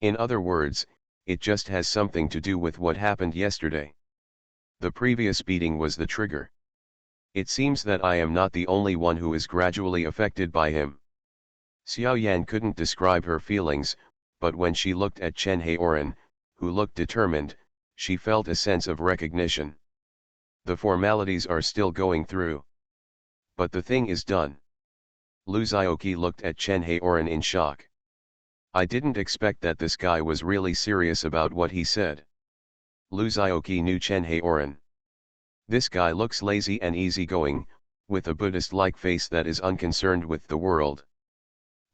In other words, it just has something to do with what happened yesterday. The previous beating was the trigger. It seems that I am not the only one who is gradually affected by him. Xiao Yan couldn't describe her feelings, but when she looked at Chen Haoran, who looked determined, she felt a sense of recognition. The formalities are still going through. But the thing is done. Luzioki looked at Chen Haoran in shock. I didn't expect that this guy was really serious about what he said. Luzioki knew Chen Haoran. This guy looks lazy and easygoing, with a Buddhist-like face that is unconcerned with the world.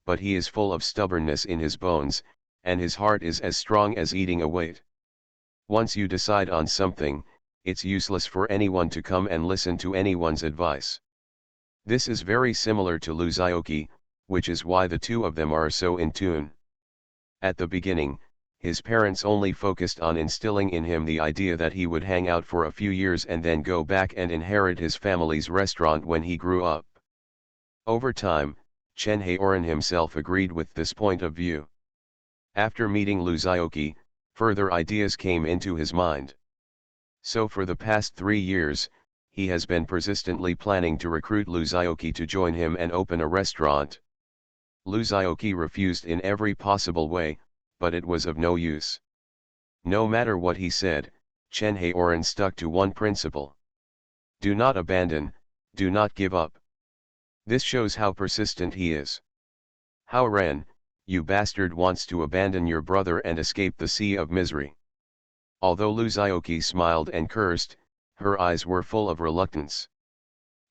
But he is full of stubbornness in his bones, and his heart is as strong as eating a weight. Once you decide on something, it's useless for anyone to come and listen to anyone's advice. This is very similar to Luzioki, which is why the two of them are so in tune. At the beginning, his parents only focused on instilling in him the idea that he would hang out for a few years and then go back and inherit his family's restaurant when he grew up. Over time, Chen Haoran himself agreed with this point of view. After meeting Luzioki, further ideas came into his mind. So for the past 3 years, he has been persistently planning to recruit Luzioki to join him and open a restaurant. Luzioki refused in every possible way, but it was of no use. No matter what he said, Chen Haoran stuck to one principle. Do not abandon, do not give up. This shows how persistent he is. Haoran, you bastard wants to abandon your brother and escape the sea of misery. Although Luzioki smiled and cursed, her eyes were full of reluctance.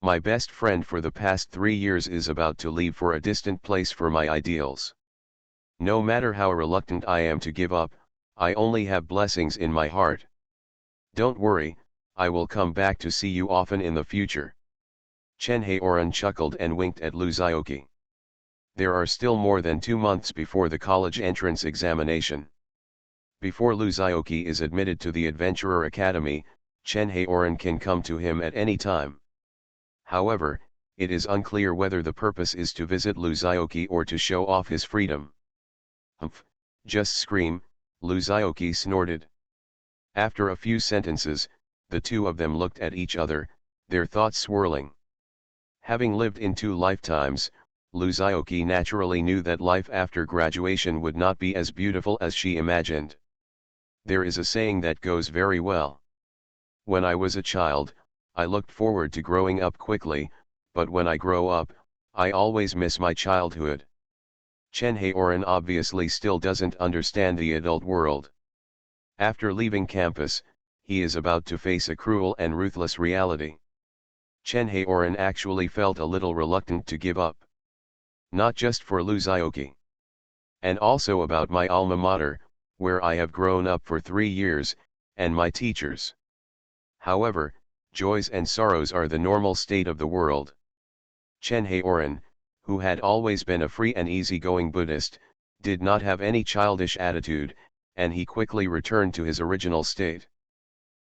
My best friend for the past 3 years is about to leave for a distant place for my ideals. No matter how reluctant I am to give up, I only have blessings in my heart. Don't worry, I will come back to see you often in the future. Chen Haoran chuckled and winked at Luzioki. There are still more than 2 months before the college entrance examination. Before Luzioki is admitted to the Adventurer Academy, Chen Haoran can come to him at any time. However, it is unclear whether the purpose is to visit Luzioki or to show off his freedom. Humph, just scream, Luzioki snorted. After a few sentences, the two of them looked at each other, their thoughts swirling. Having lived in 2 lifetimes, Luzioki naturally knew that life after graduation would not be as beautiful as she imagined. There is a saying that goes very well. When I was a child, I looked forward to growing up quickly, but when I grow up, I always miss my childhood. Chen Haoran obviously still doesn't understand the adult world. After leaving campus, he is about to face a cruel and ruthless reality. Chen Haoran actually felt a little reluctant to give up. Not just for Luzioki. And also about my alma mater, where I have grown up for 3 years, and my teachers. However, joys and sorrows are the normal state of the world. Chen Haoran, who had always been a free and easygoing Buddhist, did not have any childish attitude, and he quickly returned to his original state.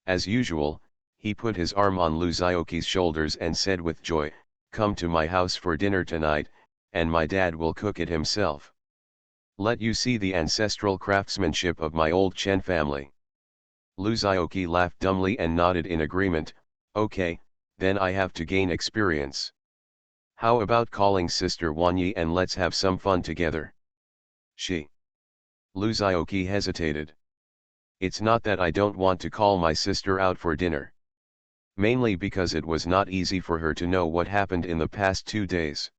As usual, he put his arm on Luzioki's shoulders and said with joy, "Come to my house for dinner tonight, and my dad will cook it himself. Let you see the ancestral craftsmanship of my old Chen family." Luzioki laughed dumbly and nodded in agreement. "Okay, then I have to gain experience. How about calling Sister Wanyi and let's have some fun together?" Luzioki hesitated. "It's not that I don't want to call my sister out for dinner. mainly because it was not easy for her to know what happened in the past 2 days.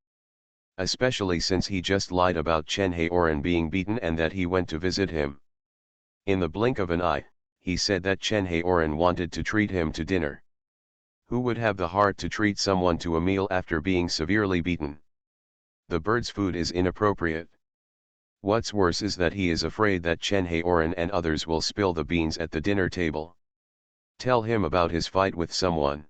Especially since he just lied about Chen Haoran being beaten and that he went to visit him. In the blink of an eye, he said that Chen Haoran wanted to treat him to dinner. Who would have the heart to treat someone to a meal after being severely beaten? The bird's food is inappropriate. What's worse is that he is afraid that Chen Haoran and others will spill the beans at the dinner table. Tell him about his fight with someone.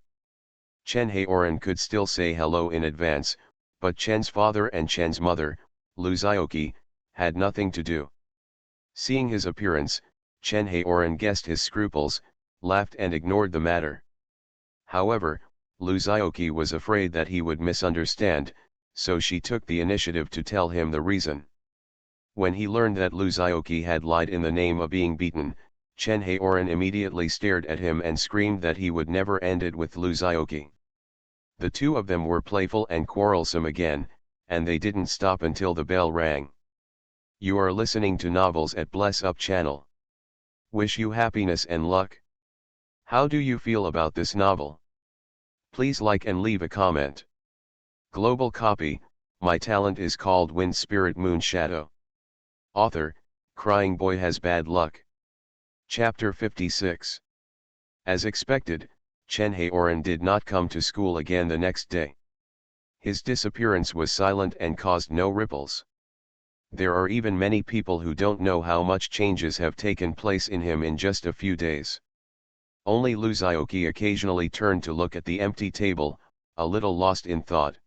Chen Haoran could still say hello in advance, but Chen's father and Chen's mother, Lu Zioqi, had nothing to do. Seeing his appearance, Chen Haoran guessed his scruples, laughed and ignored the matter. However, Lu Zioqi was afraid that he would misunderstand, so she took the initiative to tell him the reason. When he learned that Lu Zioqi had lied in the name of being beaten, Chen Haoran immediately stared at him and screamed that he would never end it with Lu Zioqi. The two of them were playful and quarrelsome again, and they didn't stop until the bell rang. You are listening to Novels at Bless Up channel. Wish you happiness and luck. How do you feel about this novel? Please like and leave a comment. Global copy, my talent is called Wind Spirit Moon Shadow. Author, Crying Boy Has Bad Luck. Chapter 56. As expected, Chen Haoran did not come to school again the next day. His disappearance was silent and caused no ripples. There are even many people who don't know how much changes have taken place in him in just a few days. Only Lu Zioqi occasionally turned to look at the empty table, a little lost in thought.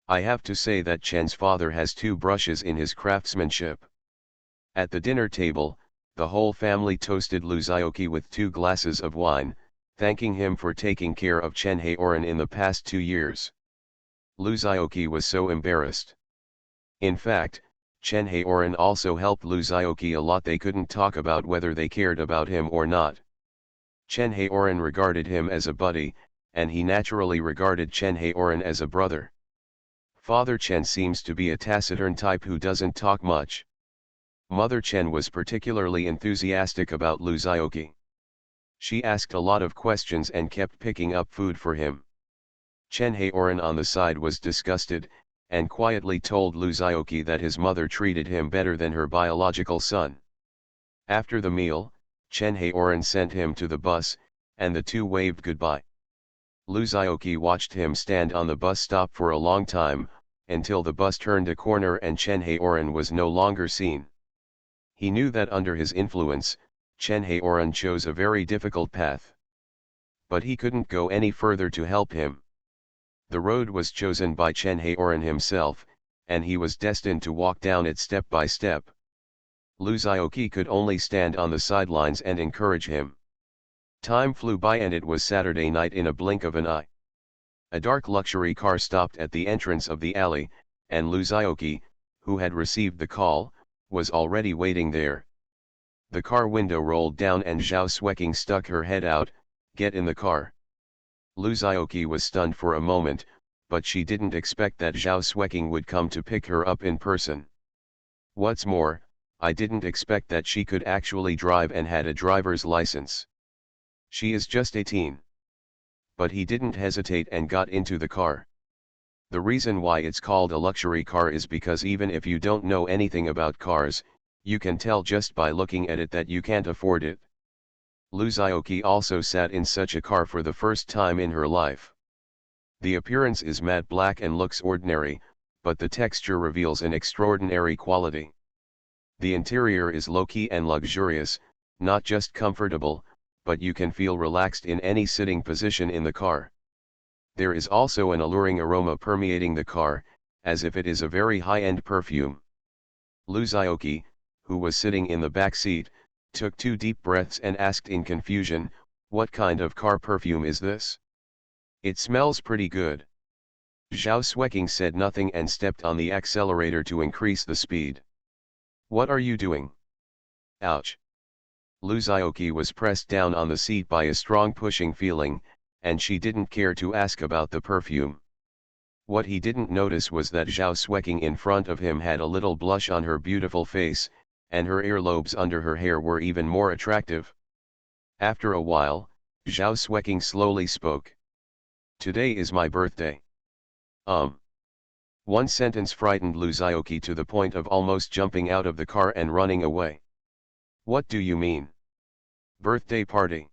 I have to say that Chen's father has 2 brushes in his craftsmanship. At the dinner table, the whole family toasted Lu Zioqi with 2 glasses of wine, thanking him for taking care of Chen Haoran in the past 2 years. Lu Zioqi was so embarrassed. In fact, Chen Haoran also helped Lu Zioqi a lot. They couldn't talk about whether they cared about him or not. Chen Haoran regarded him as a buddy, and he naturally regarded Chen Haoran as a brother. Father Chen seems to be a taciturn type who doesn't talk much. Mother Chen was particularly enthusiastic about Lu Zioqi. She asked a lot of questions and kept picking up food for him. Chen Haoran on the side was disgusted, and quietly told Lu Zioqi that his mother treated him better than her biological son. After the meal, Chen Haoran sent him to the bus, and the two waved goodbye. Lu Zioqi watched him stand on the bus stop for a long time, until the bus turned a corner and Chen Haoran was no longer seen. He knew that under his influence, Chen Haoran chose a very difficult path. But he couldn't go any further to help him. The road was chosen by Chen Haoran himself, and he was destined to walk down it step by step. Lu Zioqi could only stand on the sidelines and encourage him. Time flew by and it was Saturday night in a blink of an eye. A dark luxury car stopped at the entrance of the alley, and Lu Zioqi, who had received the call, was already waiting there. The car window rolled down and Zhao Xueqing stuck her head out. Get in the car. Lu Zioqi was stunned for a moment, but she didn't expect that Zhao Xueqing would come to pick her up in person. What's more, I didn't expect that she could actually drive and had a driver's license. She is just 18. But he didn't hesitate and got into the car. The reason why it's called a luxury car is because even if you don't know anything about cars, you can tell just by looking at it that you can't afford it. Lu Zioqi also sat in such a car for the first time in her life. The appearance is matte black and looks ordinary, but the texture reveals an extraordinary quality. The interior is low-key and luxurious, not just comfortable, but you can feel relaxed in any sitting position in the car. There is also an alluring aroma permeating the car, as if it is a very high-end perfume. Lu Zioqi, who was sitting in the back seat, took 2 deep breaths and asked in confusion, "What kind of car perfume is this? It smells pretty good." Zhao Xueqing said nothing and stepped on the accelerator to increase the speed. "What are you doing?" "Ouch." Lu Zioqi was pressed down on the seat by a strong pushing feeling, and she didn't care to ask about the perfume. What he didn't notice was that Zhao Xueqing in front of him had a little blush on her beautiful face, and her earlobes under her hair were even more attractive. After a while, Zhao Xueqing slowly spoke. Today is my birthday. Um. One sentence frightened Lu Zhaoqi to the point of almost jumping out of the car and running away. What do you mean? Birthday party?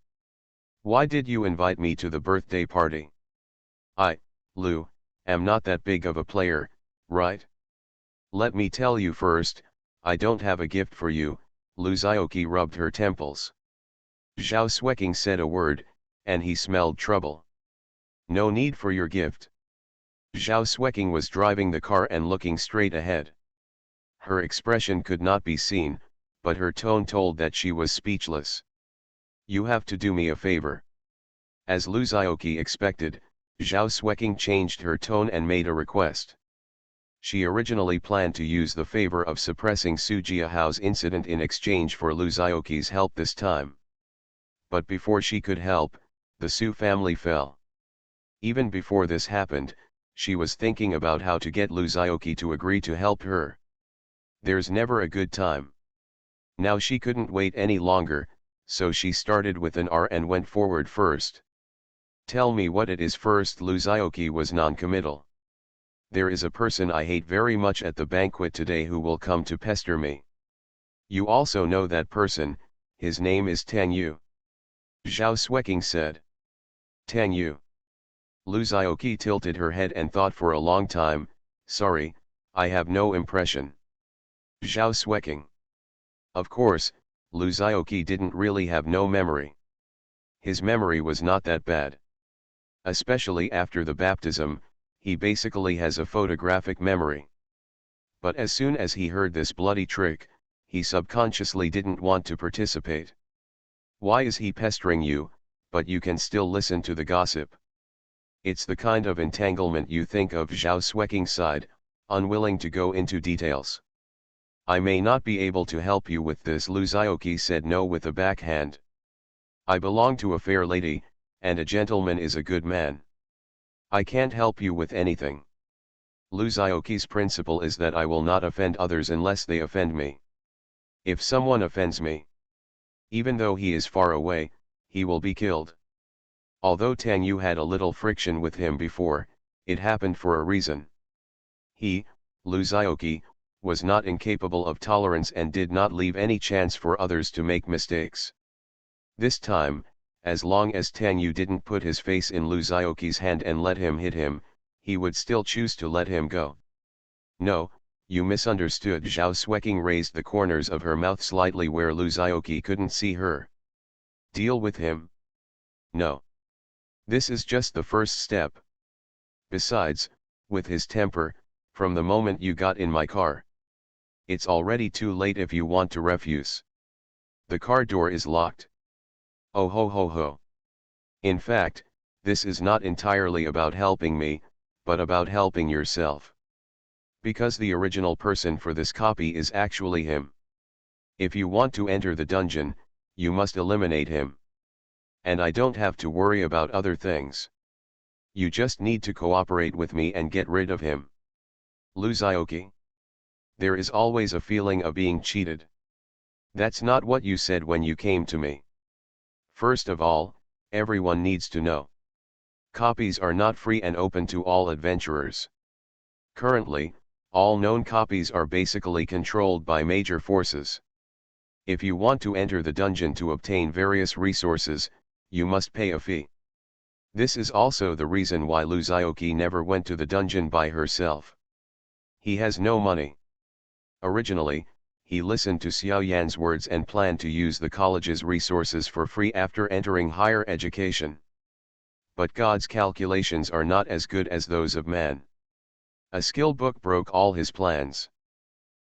Why did you invite me to the birthday party? Lu, am not that big of a player, right? Let me tell you first, I don't have a gift for you. Lu Zhaoqi rubbed her temples. Zhao Xueqing said a word, and he smelled trouble. No need for your gift. Zhao Xueqing was driving the car and looking straight ahead. Her expression could not be seen, but her tone told that she was speechless. You have to do me a favor. As Lu Zhaoqi expected, Zhao Xueqing changed her tone and made a request. She originally planned to use the favor of suppressing Su Jiahao's incident in exchange for Lu Zhaoqi's help this time. But before she could help, the Su family fell. Even before this happened, she was thinking about how to get Lu Zhaoqi to agree to help her. There's never a good time. Now she couldn't wait any longer, so she started with an R and went forward first. Tell me what it is first. Lu Zhaoqi was non-committal. There is a person I hate very much at the banquet today who will come to pester me. You also know that person, his name is Tang Yu. Zhao Xueqing said. Tang Yu. Lu Zhaoqi tilted her head and thought for a long time. Sorry, I have no impression. Zhao Xueqing. Of course, Lu Zhaoqi didn't really have no memory. His memory was not that bad. Especially after the baptism, he basically has a photographic memory. But as soon as he heard this bloody trick, he subconsciously didn't want to participate. Why is he pestering you, but you can still listen to the gossip? It's the kind of entanglement you think of. Zhao Xueqing sighed, unwilling to go into details. I may not be able to help you with this. Lu Zhaoqi said no with a backhand. I belong to a fair lady, and a gentleman is a good man. I can't help you with anything. Lu Zhaoqi's principle is that I will not offend others unless they offend me. If someone offends me, even though he is far away, he will be killed. Although Tang Yu had a little friction with him before, it happened for a reason. He, Lu Zhaoqi, was not incapable of tolerance and did not leave any chance for others to make mistakes. This time, as long as Tang Yu didn't put his face in Lu Zhaoqi's hand and let him hit him, he would still choose to let him go. No, you misunderstood. Zhao Xueqing raised the corners of her mouth slightly where Lu Zhaoqi couldn't see her. Deal with him? No. This is just the first step. Besides, with his temper, from the moment you got in my car, it's already too late if you want to refuse. The car door is locked. Oh ho ho ho. In fact, this is not entirely about helping me, but about helping yourself. Because the original person for this copy is actually him. If you want to enter the dungeon, you must eliminate him. And I don't have to worry about other things. You just need to cooperate with me and get rid of him. Lu Zhaoqi. There is always a feeling of being cheated. That's not what you said when you came to me. First of all, everyone needs to know. Copies are not free and open to all adventurers. Currently, all known copies are basically controlled by major forces. If you want to enter the dungeon to obtain various resources, you must pay a fee. This is also the reason why Lu Zhaoqi never went to the dungeon by herself. He has no money. Originally, he listened to Xiao Yan's words and planned to use the college's resources for free after entering higher education. But God's calculations are not as good as those of man. A skill book broke all his plans.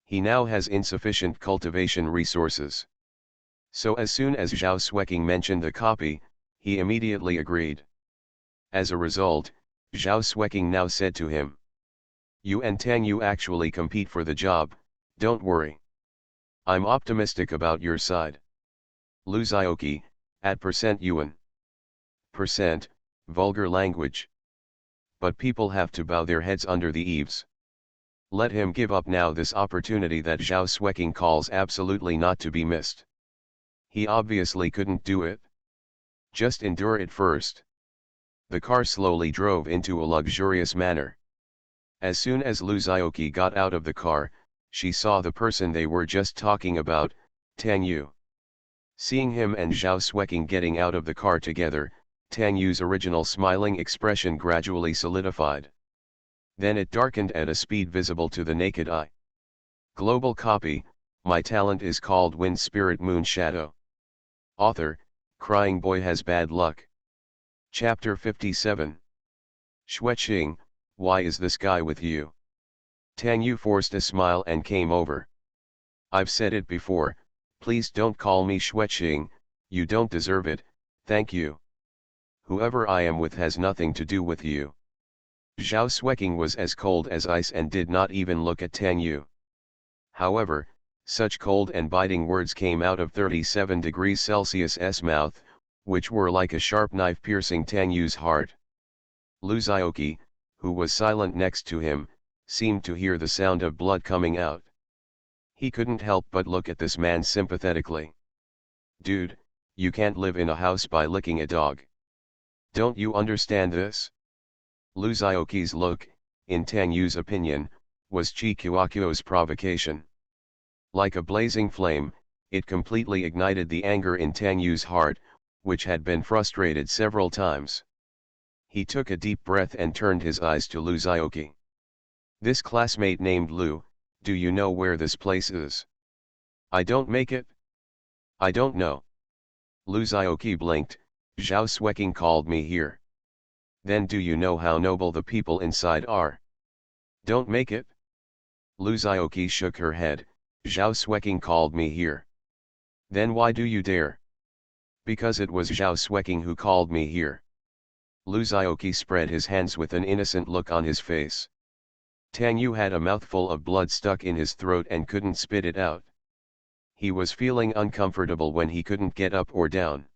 He now has insufficient cultivation resources. So as soon as Zhao Xueqing mentioned the copy, he immediately agreed. As a result, Zhao Xueqing now said to him, you and Tang Yu actually compete for the job, don't worry. I'm optimistic about your side. Lu Zhaoqi, at %yuan. Percent, vulgar language. But people have to bow their heads under the eaves. Let him give up now this opportunity that Zhao Xueqing calls absolutely not to be missed. He obviously couldn't do it. Just endure it first. The car slowly drove into a luxurious manner. As soon as Lu Xiaoqi got out of the car, she saw the person they were just talking about, Tang Yu. Seeing him and Zhao Xueqing getting out of the car together, Tang Yu's original smiling expression gradually solidified. Then it darkened at a speed visible to the naked eye. Global copy, my talent is called Wind Spirit Moon Shadow. Author, Crying Boy Has Bad Luck. Chapter 57. Xueqing, why is this guy with you? Tang Yu forced a smile and came over. I've said it before, please don't call me Xueqing, you don't deserve it, thank you. Whoever I am with has nothing to do with you. Zhao Xueqing was as cold as ice and did not even look at Tang Yu. However, such cold and biting words came out of 37 degrees Celsius' mouth, which were like a sharp knife piercing Tang Yu's heart. Lu Xiaoqi, who was silent next to him, seemed to hear the sound of blood coming out. He couldn't help but look at this man sympathetically. Dude, you can't live in a house by licking a dog. Don't you understand this? Lu Xiaoqi's look, in Tang Yu's opinion, was Chi Kuokuo's provocation. Like a blazing flame, it completely ignited the anger in Tang Yu's heart, which had been frustrated several times. He took a deep breath and turned his eyes to Lu Xiaoqi. This classmate named Lu, do you know where this place is? I don't make it. I don't know. Lu Xiaoqi blinked, Zhao Xueqing called me here. Then do you know how noble the people inside are? Don't make it. Lu Xiaoqi shook her head, Zhao Xueqing called me here. Then why do you dare? Because it was Zhao Xueqing who called me here. Lu Xiaoqi spread his hands with an innocent look on his face. Tang Yu had a mouthful of blood stuck in his throat and couldn't spit it out. He was feeling uncomfortable when he couldn't get up or down.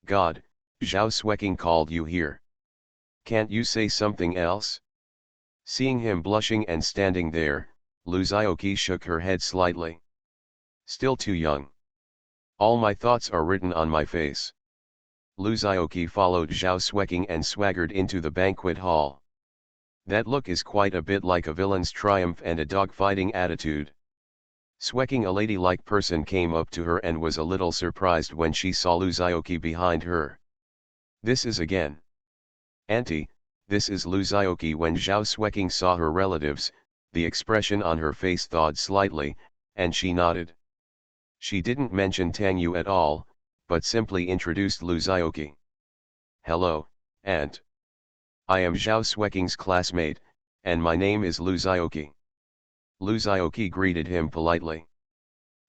God, Zhao Xueqing called you here. Can't you say something else? Seeing him blushing and standing there, Lu Xiaoqi shook her head slightly. Still too young. All my thoughts are written on my face. Lu Xiaoqi followed Zhao Xueqing and swaggered into the banquet hall. That look is quite a bit like a villain's triumph and a dog-fighting attitude. Xueqing, a ladylike person, came up to her and was a little surprised when she saw Lu Xiaoqi behind her. This is again. Auntie, this is Lu Xiaoqi. When Zhao Xueqing saw her relatives, the expression on her face thawed slightly, and she nodded. She didn't mention Tang Yu at all, but simply introduced Lu Xiaoqi. Hello, Aunt. I am Zhao Xueqing's classmate, and my name is Lu Xiaoqi. Lu Xiaoqi greeted him politely.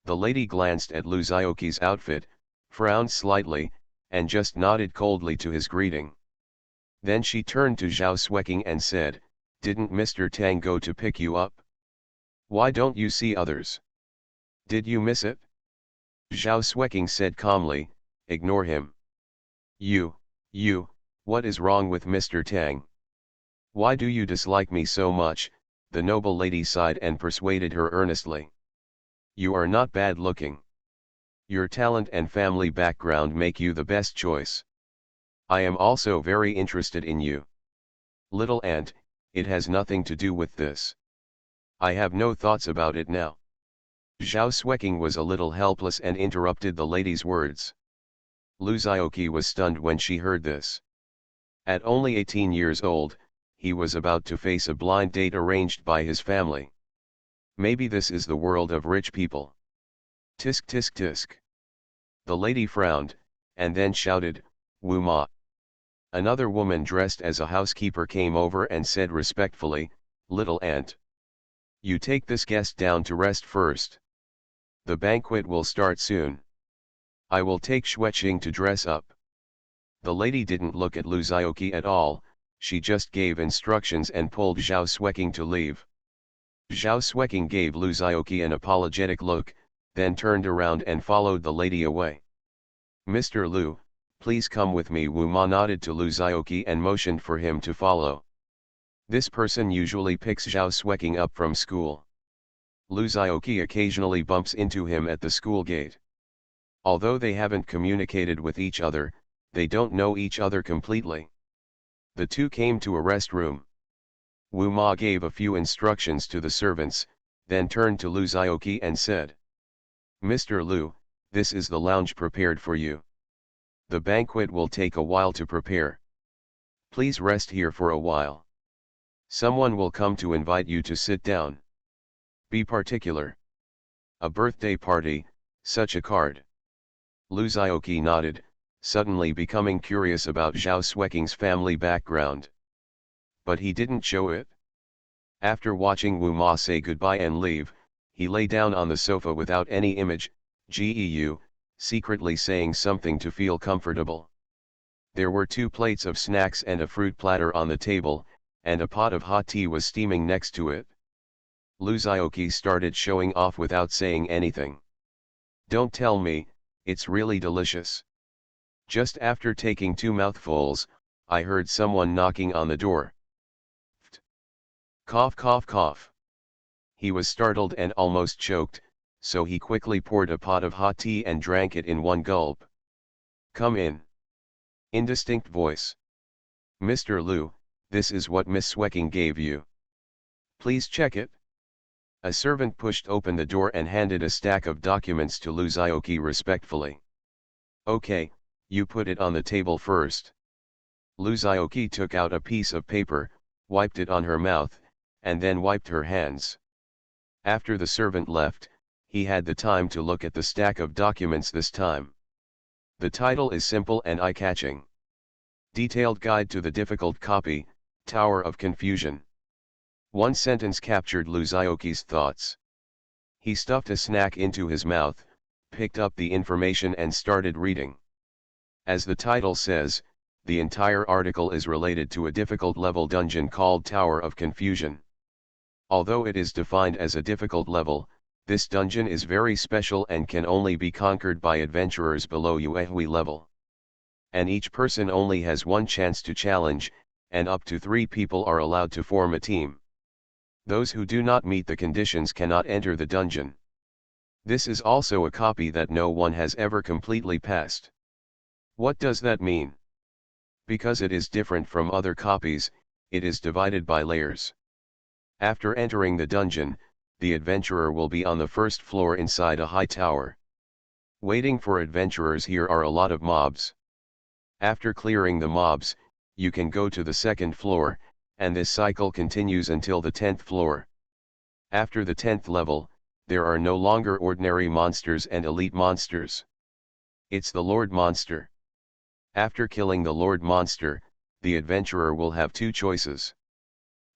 The lady glanced at Lu Xiaoqi's outfit, frowned slightly, and just nodded coldly to his greeting. Then she turned to Zhao Xueqing and said, Didn't Mr. Tang go to pick you up? Why don't you see others? Did you miss it? Zhao Xueqing said calmly, Ignore him. You, what is wrong with Mr. Tang? Why do you dislike me so much? The noble lady sighed and persuaded her earnestly. You are not bad looking. Your talent and family background make you the best choice. I am also very interested in you. Little aunt, it has nothing to do with this. I have no thoughts about it now. Zhao Xueqing was a little helpless and interrupted the lady's words. Lu Xiaoqi was stunned when she heard this. At only 18 years old, he was about to face a blind date arranged by his family. Maybe this is the world of rich people. Tisk tisk tisk. The lady frowned, and then shouted, Wu Ma. Another woman dressed as a housekeeper came over and said respectfully, Little aunt. You take this guest down to rest first. The banquet will start soon. I will take Xueqing to dress up. The lady didn't look at Lu Xiaoqi at all, she just gave instructions and pulled Zhao Xueqing to leave. Zhao Xueqing gave Lu Xiaoqi an apologetic look, then turned around and followed the lady away. Mr. Lu, please come with me. Wu Ma nodded to Lu Xiaoqi and motioned for him to follow. This person usually picks Zhao Xueqing up from school. Lu Xiaoqi occasionally bumps into him at the school gate. Although they haven't communicated with each other, they don't know each other completely. The two came to a rest room. Wu Ma gave a few instructions to the servants, then turned to Lu Zhaoqi and said, "Mr. Lu, this is the lounge prepared for you. The banquet will take a while to prepare. Please rest here for a while. Someone will come to invite you to sit down. Be particular. A birthday party, such a card." Lu Zhaoqi nodded, suddenly becoming curious about Zhao Xueqing's family background. But he didn't show it. After watching Wu Ma say goodbye and leave, he lay down on the sofa without any image, secretly saying something to feel comfortable. There were 2 plates of snacks and a fruit platter on the table, and a pot of hot tea was steaming next to it. Lu Zhaoqi started showing off without saying anything. "Don't tell me, it's really delicious." Just after taking 2 mouthfuls, I heard someone knocking on the door. Cough cough cough. He was startled and almost choked, so he quickly poured a pot of hot tea and drank it in one gulp. "Come in." Indistinct voice. "Mr. Lu, this is what Miss Xueqing gave you. Please check it." A servant pushed open the door and handed a stack of documents to Lu Zhaoqi respectfully. "Okay, you put it on the table first." Lu Zhaoqi took out a piece of paper, wiped it on her mouth, and then wiped her hands. After the servant left, he had the time to look at the stack of documents this time. The title is simple and eye-catching. Detailed Guide to the Difficult Copy, Tower of Confusion. One sentence captured Lu Zhaoqi's thoughts. He stuffed a snack into his mouth, picked up the information and started reading. As the title says, the entire article is related to a difficult level dungeon called Tower of Confusion. Although it is defined as a difficult level, this dungeon is very special and can only be conquered by adventurers below Yuehui level. And each person only has one chance to challenge, and up to 3 people are allowed to form a team. Those who do not meet the conditions cannot enter the dungeon. This is also a copy that no one has ever completely passed. What does that mean? Because it is different from other copies, it is divided by layers. After entering the dungeon, the adventurer will be on the first floor inside a high tower. Waiting for adventurers here are a lot of mobs. After clearing the mobs, you can go to the second floor, and this cycle continues until the 10th floor. After the 10th level, there are no longer ordinary monsters and elite monsters. It's the Lord Monster. After killing the Lord Monster, the adventurer will have 2 choices.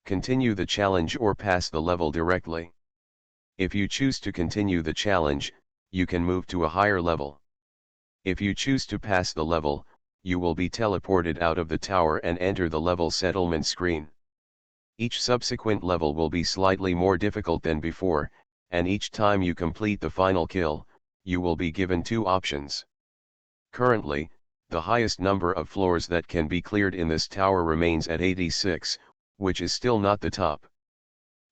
Continue the challenge or pass the level directly. If you choose to continue the challenge, you can move to a higher level. If you choose to pass the level, you will be teleported out of the tower and enter the level settlement screen. Each subsequent level will be slightly more difficult than before, and each time you complete the final kill, you will be given 2 options. Currently, the highest number of floors that can be cleared in this tower remains at 86, which is still not the top.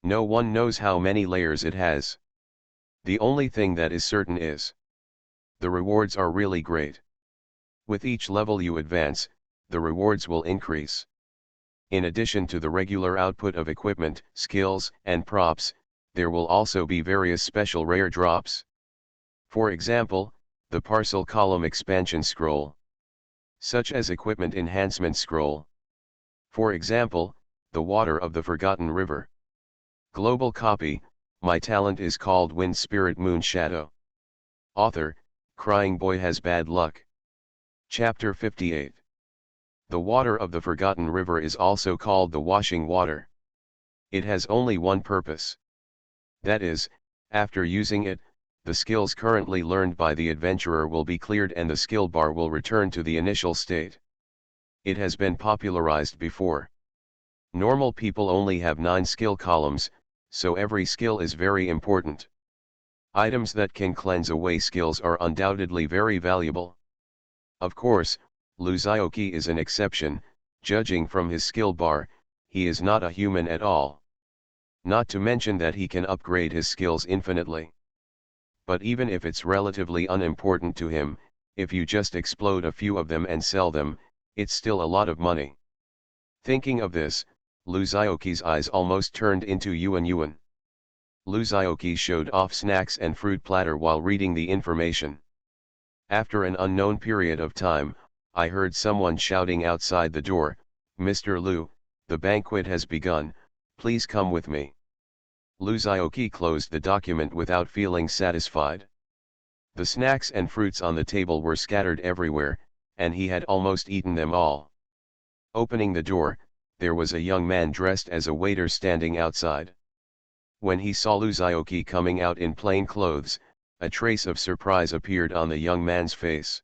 No one knows how many layers it has. The only thing that is certain is the rewards are really great. With each level you advance, the rewards will increase. In addition to the regular output of equipment, skills, and props, there will also be various special rare drops. For example, the Parcel Column Expansion Scroll. Such as Equipment Enhancement Scroll. For example, the Water of the Forgotten River. Global copy, My talent is called Wind Spirit Moon Shadow. Author, Crying Boy Has Bad Luck. Chapter 58. The water of the forgotten river is also called the washing water. It has only one purpose. That is, after using it, the skills currently learned by the adventurer will be cleared and the skill bar will return to the initial state. It has been popularized before. Normal people only have 9 skill columns, so every skill is very important. Items that can cleanse away skills are undoubtedly very valuable. Of course, Lu Zhaoqi is an exception, judging from his skill bar, he is not a human at all. Not to mention that he can upgrade his skills infinitely. But even if it's relatively unimportant to him, if you just explode a few of them and sell them, it's still a lot of money. Thinking of this, Luzioki's eyes almost turned into yuan. Luzioki showed off snacks and fruit platter while reading the information. After an unknown period of time, I heard someone shouting outside the door, "Mr. Lu, the banquet has begun, please come with me." Luzioki closed the document without feeling satisfied. The snacks and fruits on the table were scattered everywhere, and he had almost eaten them all. Opening the door, there was a young man dressed as a waiter standing outside. When he saw Luzioki coming out in plain clothes, a trace of surprise appeared on the young man's face.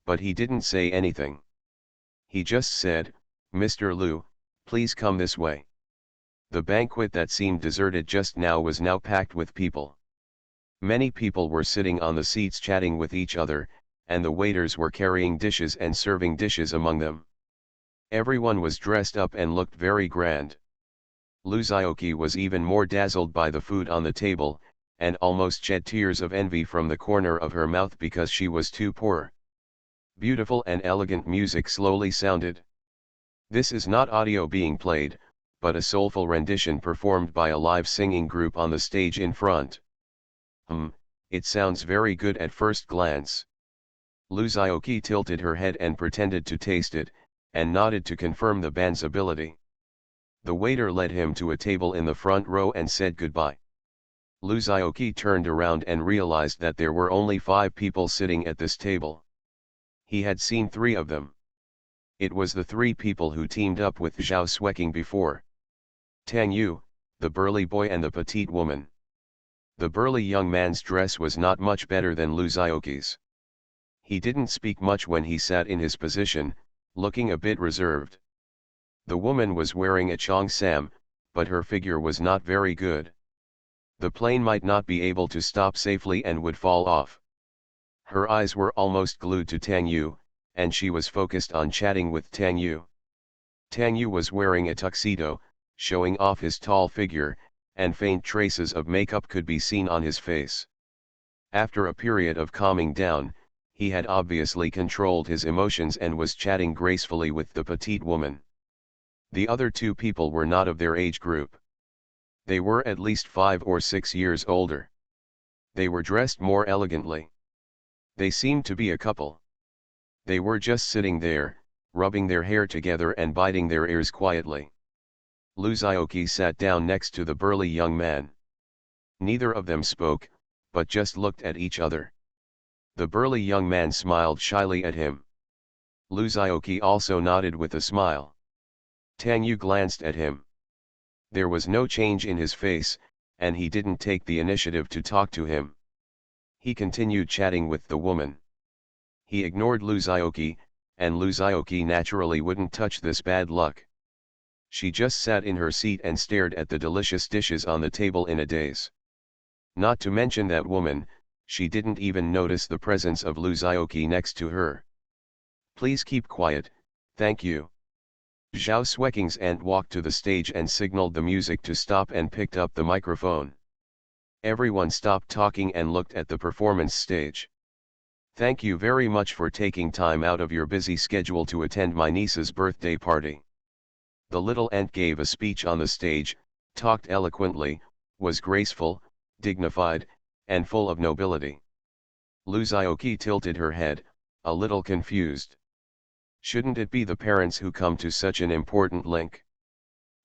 But he didn't say anything. He just said, "Mr. Lu, please come this way." The banquet that seemed deserted just now was now packed with people. Many people were sitting on the seats chatting with each other, and the waiters were carrying dishes and serving dishes among them. Everyone was dressed up and looked very grand. Luzioki was even more dazzled by the food on the table, and almost shed tears of envy from the corner of her mouth because she was too poor. Beautiful and elegant music slowly sounded. This is not audio being played, but a soulful rendition performed by a live singing group on the stage in front. It sounds very good at first glance. Luzioki tilted her head and pretended to taste it, and nodded to confirm the band's ability. The waiter led him to a table in the front row and said goodbye. Luzioki turned around and realized that there were only 5 people sitting at this table. He had seen 3 of them. It was the 3 people who teamed up with Zhao Shueqing before. Tang Yu, the burly boy, and the petite woman. The burly young man's dress was not much better than Luzioki's. He didn't speak much when he sat in his position, looking a bit reserved. The woman was wearing a cheongsam, but her figure was not very good. The plane might not be able to stop safely and would fall off. Her eyes were almost glued to Tang Yu, and she was focused on chatting with Tang Yu. Tang Yu was wearing a tuxedo, showing off his tall figure, and faint traces of makeup could be seen on his face. After a period of calming down, he had obviously controlled his emotions and was chatting gracefully with the petite woman. The other 2 people were not of their age group. They were at least 5 or 6 years older. They were dressed more elegantly. They seemed to be a couple. They were just sitting there, rubbing their hair together and biting their ears quietly. Luzioki sat down next to the burly young man. Neither of them spoke, but just looked at each other. The burly young man smiled shyly at him. Luzioki also nodded with a smile. Tang Yu glanced at him. There was no change in his face, and he didn't take the initiative to talk to him. He continued chatting with the woman. He ignored Luzioki, and Luzioki naturally wouldn't touch this bad luck. She just sat in her seat and stared at the delicious dishes on the table in a daze. Not to mention that woman, she didn't even notice the presence of Luzioki next to her. "Please keep quiet, thank you." Zhao Shueqing's aunt walked to the stage and signaled the music to stop and picked up the microphone. Everyone stopped talking and looked at the performance stage. "Thank you very much for taking time out of your busy schedule to attend my niece's birthday party." The little aunt gave a speech on the stage, talked eloquently, was graceful, dignified, and full of nobility. Luzioki tilted her head, a little confused. Shouldn't it be the parents who come to such an important link?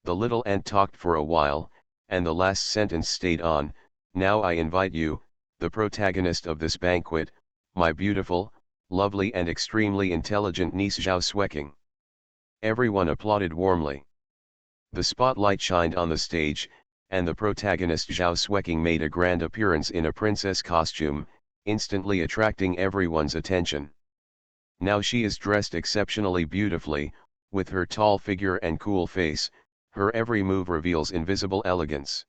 The little aunt talked for a while, and the last sentence stayed on, "Now I invite you, the protagonist of this banquet, my beautiful, lovely and extremely intelligent niece Zhao Shueqing." Everyone applauded warmly. The spotlight shined on the stage, and the protagonist Zhao Shueqing made a grand appearance in a princess costume, instantly attracting everyone's attention. Now she is dressed exceptionally beautifully, with her tall figure and cool face, her every move reveals invisible elegance.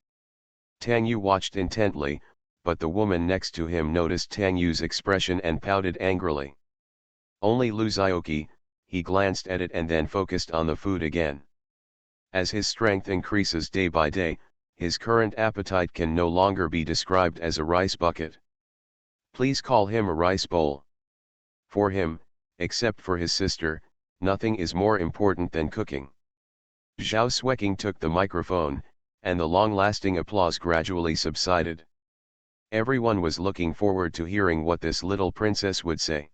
Tang Yu watched intently, but the woman next to him noticed Tang Yu's expression and pouted angrily. Only Luzioki, he glanced at it and then focused on the food again. As his strength increases day by day, his current appetite can no longer be described as a rice bucket. Please call him a rice bowl. For him, except for his sister, nothing is more important than cooking. Zhao Xueqing took the microphone, and the long-lasting applause gradually subsided. Everyone was looking forward to hearing what this little princess would say.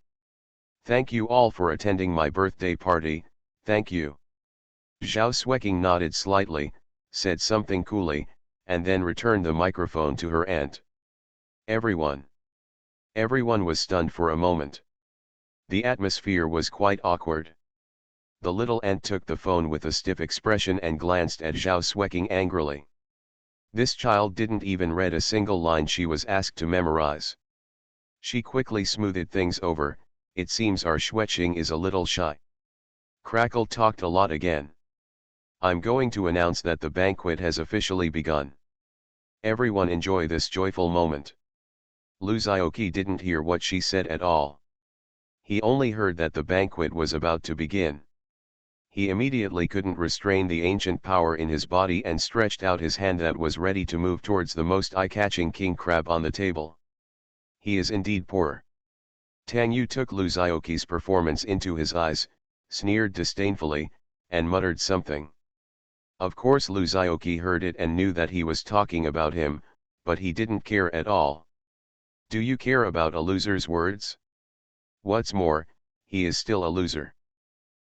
"Thank you all for attending my birthday party, thank you." Zhao Xueqing nodded slightly, said something coolly, and then returned the microphone to her aunt. Everyone was stunned for a moment. The atmosphere was quite awkward. The little aunt took the phone with a stiff expression and glanced at Zhao Xueqing angrily. This child didn't even read a single line she was asked to memorize. She quickly smoothed things over. "It seems our Xueqing is a little shy." Crackle talked a lot again. "I'm going to announce that the banquet has officially begun. Everyone enjoy this joyful moment." Lu Zhaoqi didn't hear what she said at all. He only heard that the banquet was about to begin. He immediately couldn't restrain the ancient power in his body and stretched out his hand that was ready to move towards the most eye-catching king crab on the table. He is indeed poor. Tang Yu took Lu Zhaoqi's performance into his eyes, sneered disdainfully, and muttered something. Of course Lu Zhaoqi heard it and knew that he was talking about him, but he didn't care at all. Do you care about a loser's words? What's more, he is still a loser.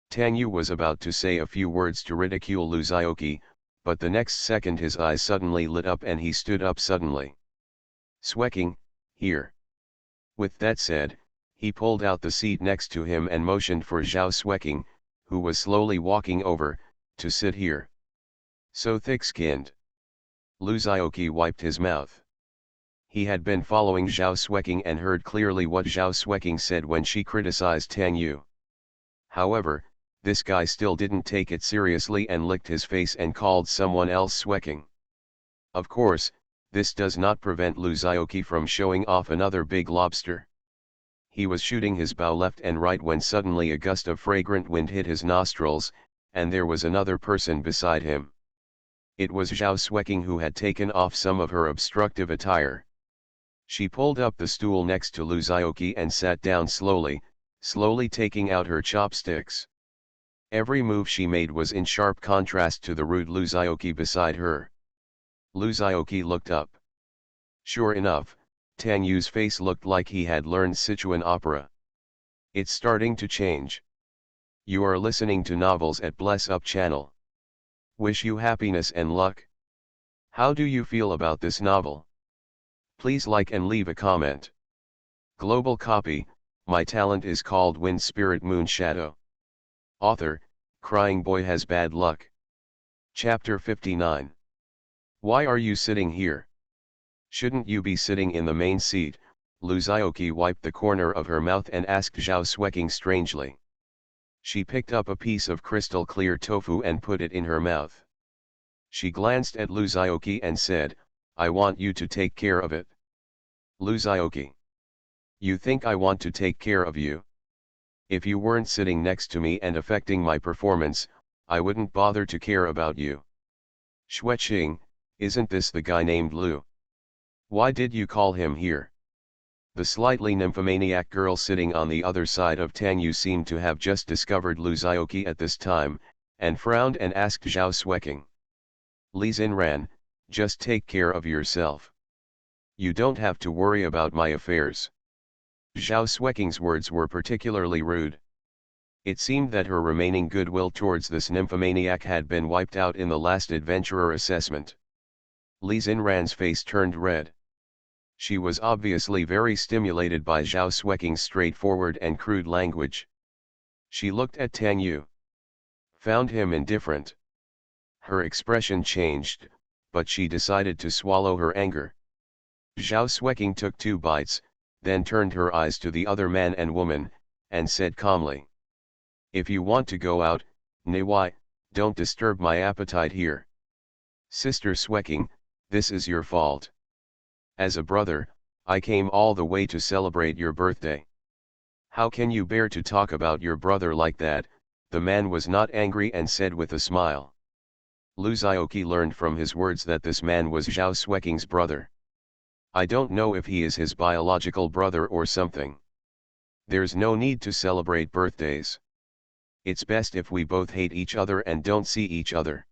Tang Yu was about to say a few words to ridicule Lu Zhaoqi, but the next second his eyes suddenly lit up and he stood up suddenly. "Xueqing, here." With that said, he pulled out the seat next to him and motioned for Zhao Xueqing, who was slowly walking over, to sit here. So thick-skinned. Lu Zhaoqi wiped his mouth. He had been following Zhao Xueqing and heard clearly what Zhao Xueqing said when she criticized Tang Yu. However, this guy still didn't take it seriously and licked his face and called someone else Xueqing. Of course, this does not prevent Lu Zhaoqi from showing off another big lobster. He was shooting his bow left and right when suddenly a gust of fragrant wind hit his nostrils, and there was another person beside him. It was Zhao Xueqing, who had taken off some of her obstructive attire. She pulled up the stool next to Lu Zhaoqi and sat down slowly taking out her chopsticks. Every move she made was in sharp contrast to the rude Lu Zhaoqi beside her. Lu Zhaoqi looked up. Sure enough, Tang Yu's face looked like he had learned Sichuan opera. "It's starting to change. You are listening to novels at Bless Up channel. Wish you happiness and luck. How do you feel about this novel? Please like and leave a comment." Global copy. My talent is called Wind Spirit Moon Shadow. Author, Crying Boy Has Bad Luck. Chapter 59. Why are you sitting here? Shouldn't you be sitting in the main seat? Lu Zhaoqi wiped the corner of her mouth and asked Zhao Xueqing strangely. She picked up a piece of crystal clear tofu and put it in her mouth. She glanced at Lu Zhaoqi and said, "I want you to take care of it." Lu Zhaoqi. You think I want to take care of you? If you weren't sitting next to me and affecting my performance, I wouldn't bother to care about you. Xueqing, isn't this the guy named Lu? Why did you call him here? The slightly nymphomaniac girl sitting on the other side of Tang Yu seemed to have just discovered Lu Zhaoqi at this time, and frowned and asked Zhao Xueqing. "Li Xinran, just take care of yourself. You don't have to worry about my affairs." Zhao Xueqing's words were particularly rude. It seemed that her remaining goodwill towards this nymphomaniac had been wiped out in the last adventurer assessment. Li Xinran's face turned red. She was obviously very stimulated by Zhao Xueqing's straightforward and crude language. She looked at Tang Yu. Found him indifferent. Her expression changed, but she decided to swallow her anger. Zhao Xueqing took 2 bites, then turned her eyes to the other man and woman, and said calmly. "If you want to go out, why, don't disturb my appetite here. Sister Xueqing, this is your fault. As a brother, I came all the way to celebrate your birthday. How can you bear to talk about your brother like that?" The man was not angry and said with a smile. Lu Zhaoqi learned from his words that this man was Zhao Xueqing's brother. "I don't know if he is his biological brother or something. There's no need to celebrate birthdays. It's best if we both hate each other and don't see each other.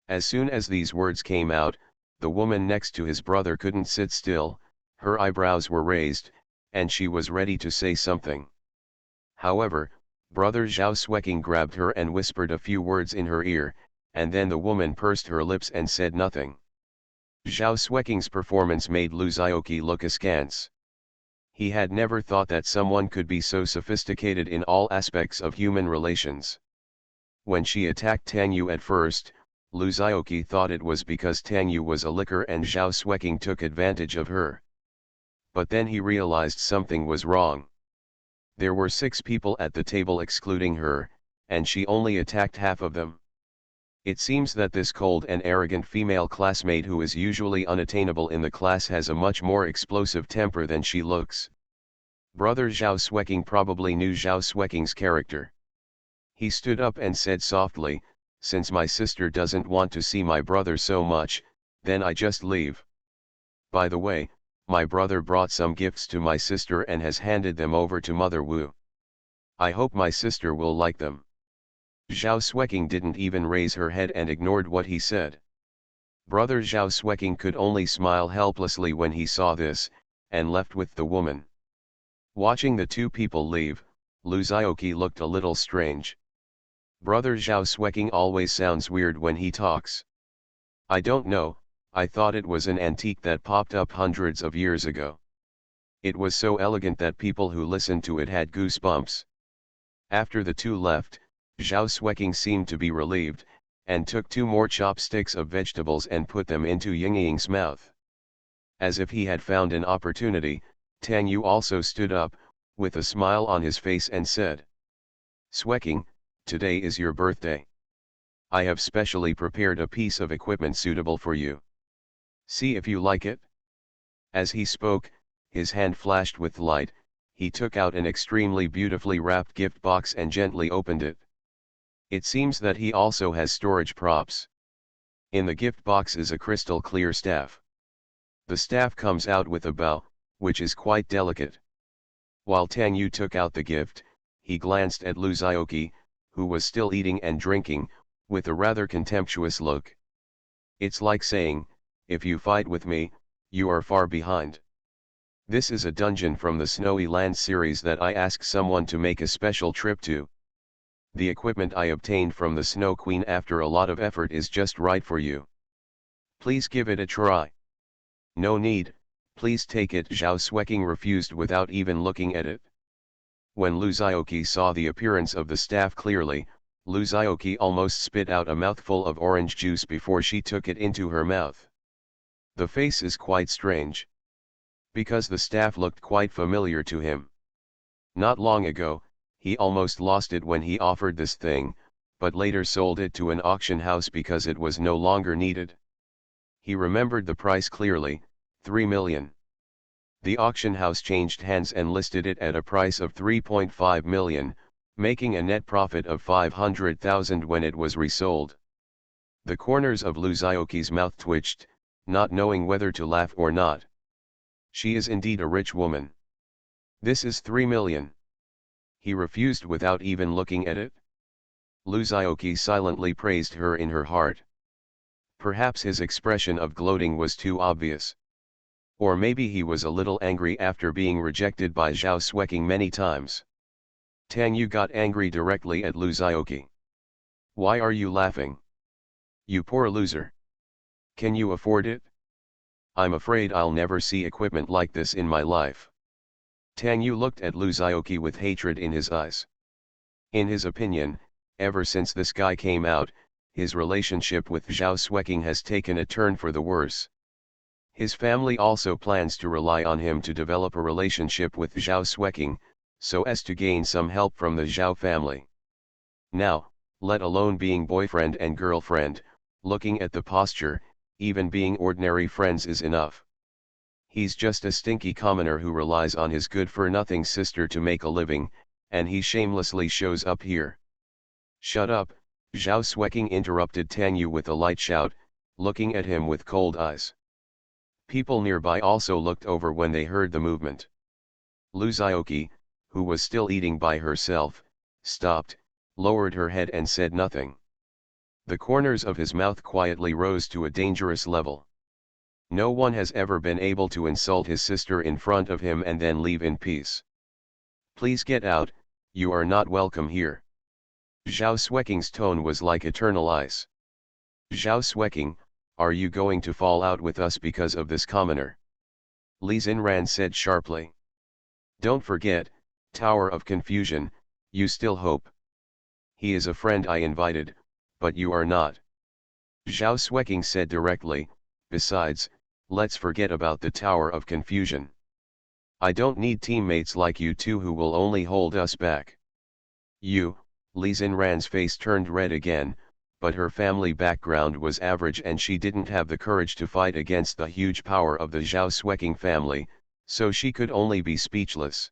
As soon as these words came out, the woman next to his brother couldn't sit still, her eyebrows were raised, and she was ready to say something. However, brother Zhao Xueqing grabbed her and whispered a few words in her ear, and then the woman pursed her lips and said nothing. Zhao Xueqing's performance made Lu Zhaoqi look askance. He had never thought that someone could be so sophisticated in all aspects of human relations. When she attacked Tang Yu at first, Lu Zhaoqi thought it was because Tang Yu was a licker and Zhao Xueqing took advantage of her. But then he realized something was wrong. There were 6 people at the table excluding her, and she only attacked half of them. It seems that this cold and arrogant female classmate who is usually unattainable in the class has a much more explosive temper than she looks. Brother Zhao Xueqing probably knew Zhao Xueqing's character. He stood up and said softly, "Since my sister doesn't want to see my brother so much, then I just leave. By the way, my brother brought some gifts to my sister and has handed them over to Mother Wu. I hope my sister will like them." Zhao Xueqing didn't even raise her head and ignored what he said. Brother Zhao Xueqing could only smile helplessly when he saw this, and left with the woman. Watching the 2 people leave, Lu Zhaoqi looked a little strange. Brother Zhao Xueqing always sounds weird when he talks. I don't know, I thought it was an antique that popped up hundreds of years ago. It was so elegant that people who listened to it had goosebumps. After the 2 left, Zhao Xueqing seemed to be relieved, and took 2 more chopsticks of vegetables and put them into Yingying's mouth. As if he had found an opportunity, Tang Yu also stood up, with a smile on his face and said, "Xueqing, today is your birthday. I have specially prepared a piece of equipment suitable for you. See if you like it." As he spoke, his hand flashed with light, he took out an extremely beautifully wrapped gift box and gently opened it. It seems that he also has storage props. In the gift box is a crystal clear staff. The staff comes out with a bow, which is quite delicate. While Tang Yu took out the gift, he glanced at Lu Zhaoqi, who was still eating and drinking, with a rather contemptuous look. It's like saying, "If you fight with me, you are far behind." This is a dungeon from the Snowy Land series that I asked someone to make a special trip to. The equipment I obtained from the Snow Queen after a lot of effort is just right for you. Please give it a try. No need, please take it. Zhao Xueqing refused without even looking at it. When Lu Zhaoqi saw the appearance of the staff clearly, Lu Zhaoqi almost spit out a mouthful of orange juice before she took it into her mouth. The face is quite strange. Because the staff looked quite familiar to him. Not long ago, he almost lost it when he offered this thing, but later sold it to an auction house because it was no longer needed. He remembered the price clearly, 3 million. The auction house changed hands and listed it at a price of 3.5 million, making a net profit of 500,000 when it was resold. The corners of Lu Zhaoqi's mouth twitched, not knowing whether to laugh or not. She is indeed a rich woman. This is 3 million. He refused without even looking at it. Lu Zhaoqi silently praised her in her heart. Perhaps his expression of gloating was too obvious. Or maybe he was a little angry after being rejected by Zhao Xueqing many times. Tang Yu got angry directly at Lu Zhaoqi. "Why are you laughing? You poor loser. Can you afford it? I'm afraid I'll never see equipment like this in my life." Tang Yu looked at Lu Zhaoqi with hatred in his eyes. In his opinion, ever since this guy came out, his relationship with Zhao Xueqing has taken a turn for the worse. His family also plans to rely on him to develop a relationship with Zhao Xueqing, so as to gain some help from the Zhao family. Now, let alone being boyfriend and girlfriend, looking at the posture, even being ordinary friends is enough. He's just a stinky commoner who relies on his good-for-nothing sister to make a living, and he shamelessly shows up here. "Shut up," Zhao Xueqing interrupted Tang Yu with a light shout, looking at him with cold eyes. People nearby also looked over when they heard the movement. Lu Zhaoqi, who was still eating by herself, stopped, lowered her head and said nothing. The corners of his mouth quietly rose to a dangerous level. No one has ever been able to insult his sister in front of him and then leave in peace. Please get out, you are not welcome here. Zhao Xueqing's tone was like eternal ice. Zhao Xueqing, are you going to fall out with us because of this commoner? Li Xinran said sharply. Don't forget, Tower of Confusion, you still hope. He is a friend I invited, but you are not. Zhao Xueqing said directly, besides, let's forget about the Tower of Confusion. I don't need teammates like you two who will only hold us back. You, Li Xinran's face turned red again, but her family background was average and she didn't have the courage to fight against the huge power of the Zhao Xueqing family, so she could only be speechless.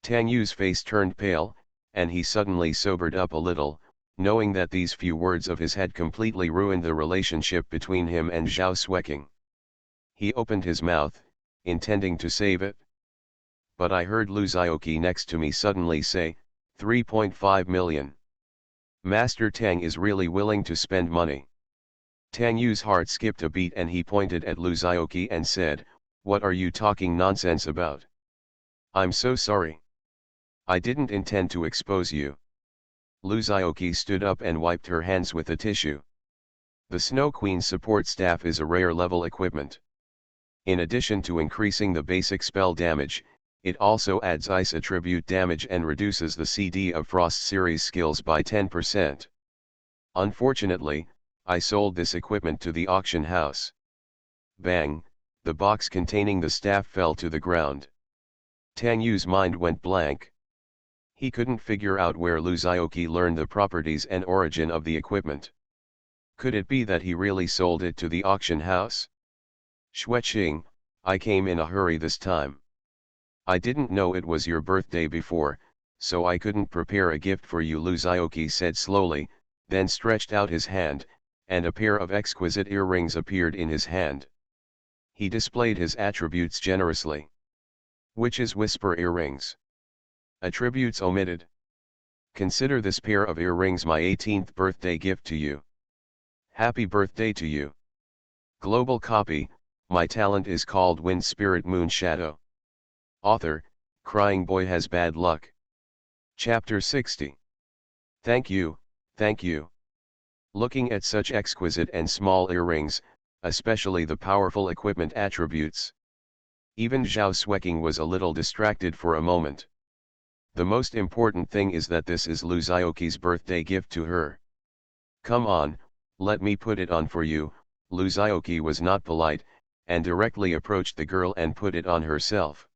Tang Yu's face turned pale, and he suddenly sobered up a little, knowing that these few words of his had completely ruined the relationship between him and Zhao Xueqing. He opened his mouth, intending to save it. But I heard Lu Zhaoqi next to me suddenly say, 3.5 million. Master Tang is really willing to spend money. Tang Yu's heart skipped a beat and he pointed at Lu Zhaoqi and said, what are you talking nonsense about? I'm so sorry. I didn't intend to expose you. Lu Zhaoqi stood up and wiped her hands with a tissue. The Snow Queen's support staff is a rare level equipment. In addition to increasing the basic spell damage, it also adds ice attribute damage and reduces the CD of Frost series skills by 10%. Unfortunately, I sold this equipment to the auction house. Bang, the box containing the staff fell to the ground. Tang Yu's mind went blank. He couldn't figure out where Lu Zhaoqi learned the properties and origin of the equipment. Could it be that he really sold it to the auction house? Xueqing, I came in a hurry this time. I didn't know it was your birthday before, so I couldn't prepare a gift for you, Lu Zhaoqi said slowly, then stretched out his hand, and a pair of exquisite earrings appeared in his hand. He displayed his attributes generously. Witch's Whisper earrings. Attributes omitted. Consider this pair of earrings my 18th birthday gift to you. Happy birthday to you. Global copy, my talent is called Wind Spirit Moon Shadow. Author, Crying Boy Has Bad Luck. Chapter 60. Thank you, thank you. Looking at such exquisite and small earrings, especially the powerful equipment attributes. Even Zhao Xueqing was a little distracted for a moment. The most important thing is that this is Lu Zhaoqi's birthday gift to her. Come on, let me put it on for you. Lu Zhaoqi was not polite, and directly approached the girl and put it on herself.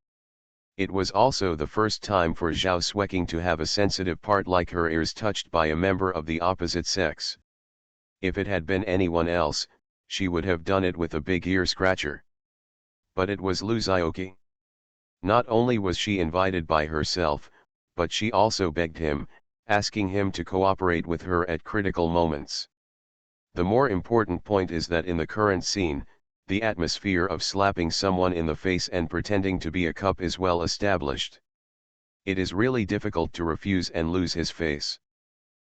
It was also the first time for Zhao Xueqing to have a sensitive part like her ears touched by a member of the opposite sex. If it had been anyone else, she would have done it with a big ear scratcher. But it was Lu Zhaoqi. Not only was she invited by herself, but she also begged him, asking him to cooperate with her at critical moments. The more important point is that in the current scene, the atmosphere of slapping someone in the face and pretending to be a cup is well established. It is really difficult to refuse and lose his face.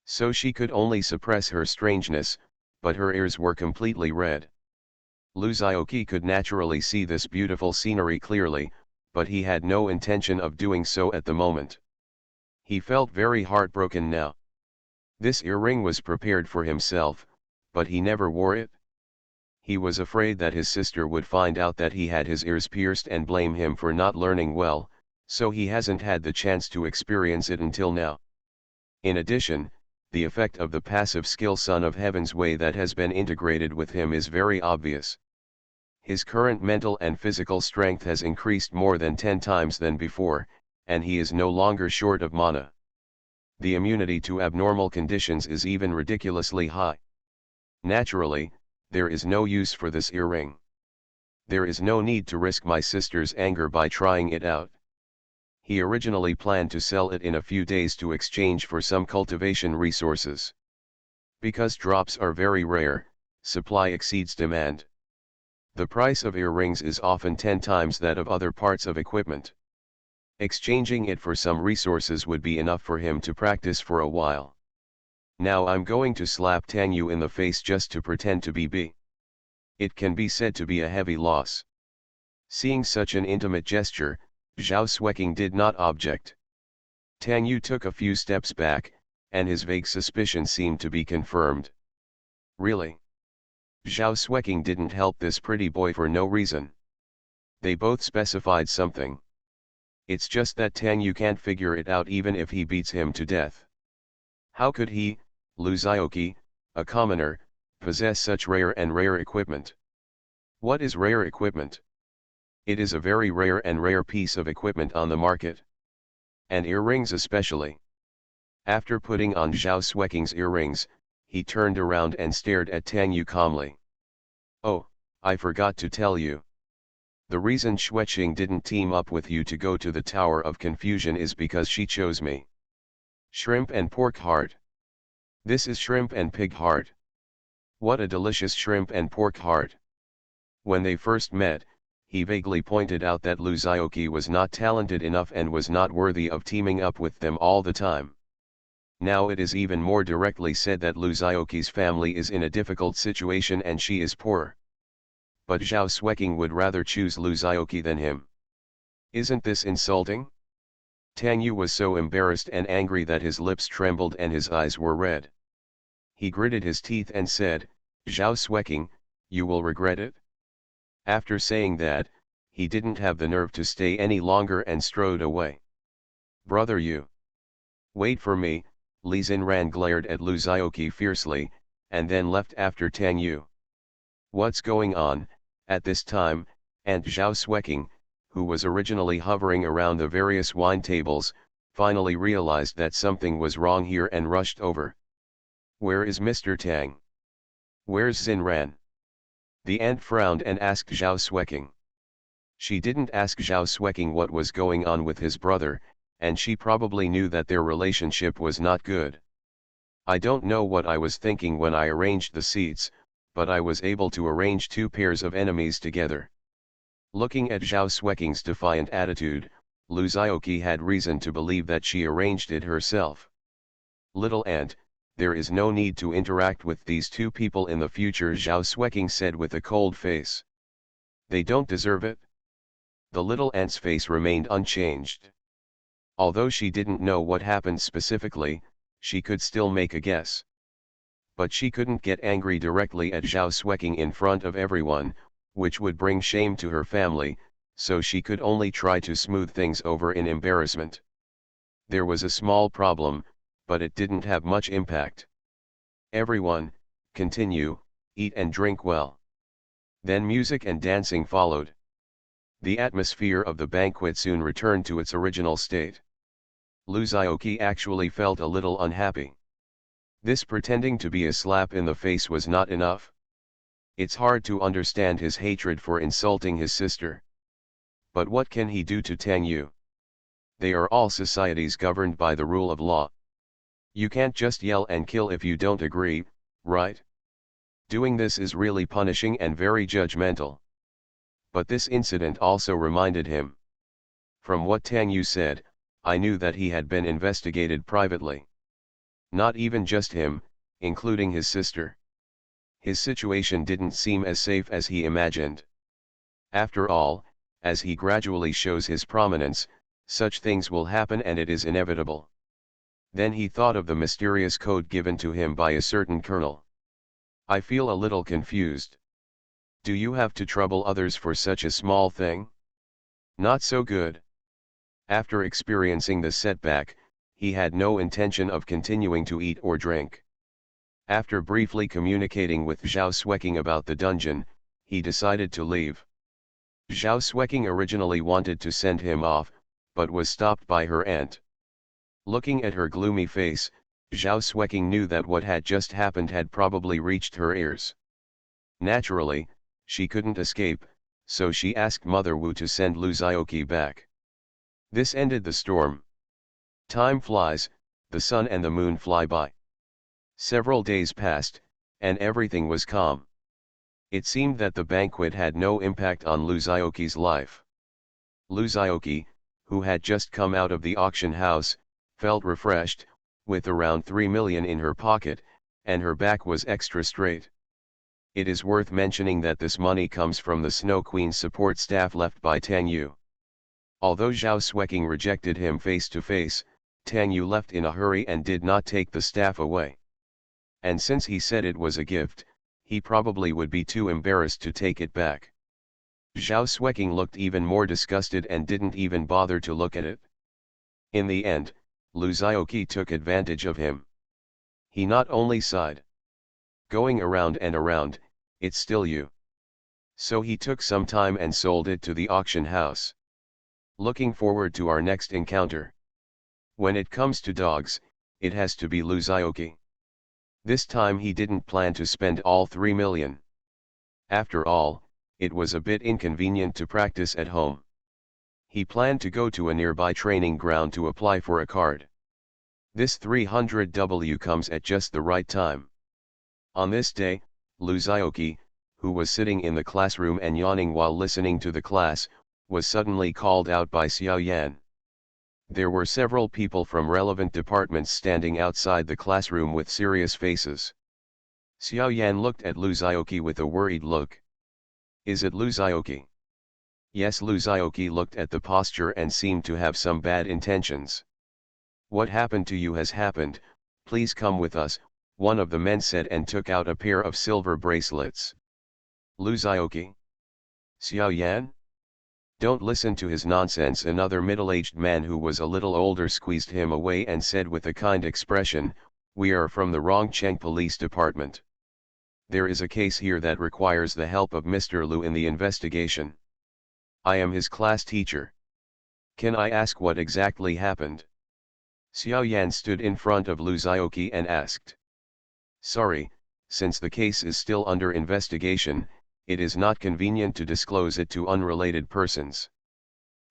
So she could only suppress her strangeness, but her ears were completely red. Lu Zhaoqi could naturally see this beautiful scenery clearly, but he had no intention of doing so at the moment. He felt very heartbroken now. This earring was prepared for himself, but he never wore it. He was afraid that his sister would find out that he had his ears pierced and blame him for not learning well, so he hasn't had the chance to experience it until now. In addition, the effect of the passive skill Son of Heaven's Way that has been integrated with him is very obvious. His current mental and physical strength has increased more than 10 times than before, and he is no longer short of mana. The immunity to abnormal conditions is even ridiculously high. Naturally, there is no use for this earring. There is no need to risk my sister's anger by trying it out. He originally planned to sell it in a few days to exchange for some cultivation resources. Because drops are very rare, supply exceeds demand. The price of earrings is often 10 times that of other parts of equipment. Exchanging it for some resources would be enough for him to practice for a while. Now I'm going to slap Tang Yu in the face just to pretend to be B. It can be said to be a heavy loss. Seeing such an intimate gesture, Zhao Xueqing did not object. Tang Yu took a few steps back, and his vague suspicion seemed to be confirmed. Really? Zhao Xueqing didn't help this pretty boy for no reason. They both specified something. It's just that Tang Yu can't figure it out even if he beats him to death. How could he, Lu Zhaoqi, a commoner, possess such rare equipment? What is rare equipment? It is a very rare piece of equipment on the market. And earrings especially. After putting on Zhao Xueqing's earrings, he turned around and stared at Tang Yu calmly. Oh, I forgot to tell you. The reason Xueqing didn't team up with you to go to the Tower of Confusion is because she chose me. Shrimp and pork heart. This is shrimp and pig heart. What a delicious shrimp and pork heart. When they first met, he vaguely pointed out that Lu Zhaoqi was not talented enough and was not worthy of teaming up with them all the time. Now it is even more directly said that Lu Zhaoqi's family is in a difficult situation and she is poor. But Zhao Xueqing would rather choose Lu Zhaoqi than him. Isn't this insulting? Tang Yu was so embarrassed and angry that his lips trembled and his eyes were red. He gritted his teeth and said, Zhao Xueqing, you will regret it? After saying that, he didn't have the nerve to stay any longer and strode away. Brother you. Wait for me, Li Xinran glared at Lu Zhaoqi fiercely, and then left after Tang Yu. What's going on? At this time, Aunt Zhao Xueqing, who was originally hovering around the various wine tables, finally realized that something was wrong here and rushed over. Where is Mr. Tang? Where's Xinran? The aunt frowned and asked Zhao Xueqing. She didn't ask Zhao Xueqing what was going on with his brother, and she probably knew that their relationship was not good. I don't know what I was thinking when I arranged the seats, but I was able to arrange two pairs of enemies together. Looking at Zhao Xueqing's defiant attitude, Lu Zhaoqi had reason to believe that she arranged it herself. Little aunt, there is no need to interact with these two people in the future, Zhao Xueqing said with a cold face. They don't deserve it. The little aunt's face remained unchanged. Although she didn't know what happened specifically, she could still make a guess. But she couldn't get angry directly at Zhao Xueqing in front of everyone, which would bring shame to her family, so she could only try to smooth things over in embarrassment. There was a small problem, but it didn't have much impact. Everyone, continue, eat and drink well. Then music and dancing followed. The atmosphere of the banquet soon returned to its original state. Lu Zhaoqi actually felt a little unhappy. This pretending to be a slap in the face was not enough. It's hard to understand his hatred for insulting his sister. But what can he do to Tang Yu? They are all societies governed by the rule of law. You can't just yell and kill if you don't agree, right? Doing this is really punishing and very judgmental. But this incident also reminded him. From what Tang Yu said, I knew that he had been investigated privately. Not even just him, including his sister. His situation didn't seem as safe as he imagined. After all, as he gradually shows his prominence, such things will happen and it is inevitable. Then he thought of the mysterious code given to him by a certain colonel. I feel a little confused. Do you have to trouble others for such a small thing? Not so good. After experiencing the setback, he had no intention of continuing to eat or drink. After briefly communicating with Zhao Xueqing about the dungeon, he decided to leave. Zhao Xueqing originally wanted to send him off, but was stopped by her aunt. Looking at her gloomy face, Zhao Xueqing knew that what had just happened had probably reached her ears. Naturally, she couldn't escape, so she asked Mother Wu to send Lu Zhaoqi back. This ended the storm. Time flies, the sun and the moon fly by. Several days passed, and everything was calm. It seemed that the banquet had no impact on Lu Zhaoqi's life. Lu Zhaoqi, who had just come out of the auction house, felt refreshed, with around 3 million in her pocket, and her back was extra straight. It is worth mentioning that this money comes from the Snow Queen's support staff left by Tang Yu. Although Zhao Xueqing rejected him face to face, Tang Yu left in a hurry and did not take the staff away. And since he said it was a gift, he probably would be too embarrassed to take it back. Zhao Xueqing looked even more disgusted and didn't even bother to look at it. In the end, Lu Zhaoqi took advantage of him. He not only sighed, "Going around and around, it's still you." So he took some time and sold it to the auction house. Looking forward to our next encounter. When it comes to dogs, it has to be Lu Zhaoqi. This time he didn't plan to spend all 3 million. After all, it was a bit inconvenient to practice at home. He planned to go to a nearby training ground to apply for a card. This 300W comes at just the right time. On this day, Lu Zhaoqi, who was sitting in the classroom and yawning while listening to the class, was suddenly called out by Xiao Yan. There were several people from relevant departments standing outside the classroom with serious faces. Xiao Yan looked at Lu Zhaoqi with a worried look. "Is it Lu Zhaoqi?" Yes, Lu Zhaoqi looked at the posture and seemed to have some bad intentions. "What happened to you has happened, please come with us," one of the men said and took out a pair of silver bracelets. "Lu Zhaoqi? Xiao Yan? Don't listen to his nonsense." Another middle-aged man who was a little older squeezed him away and said with a kind expression, "We are from the Rongcheng Police Department. There is a case here that requires the help of Mr. Lu in the investigation. I am his class teacher. Can I ask what exactly happened?" Xiao Yan stood in front of Lu Zhaoqi and asked. "Sorry, since the case is still under investigation, it is not convenient to disclose it to unrelated persons."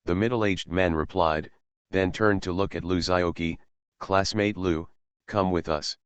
The middle-aged man replied, then turned to look at Lu Zhaoqi. "Classmate Lu, come with us."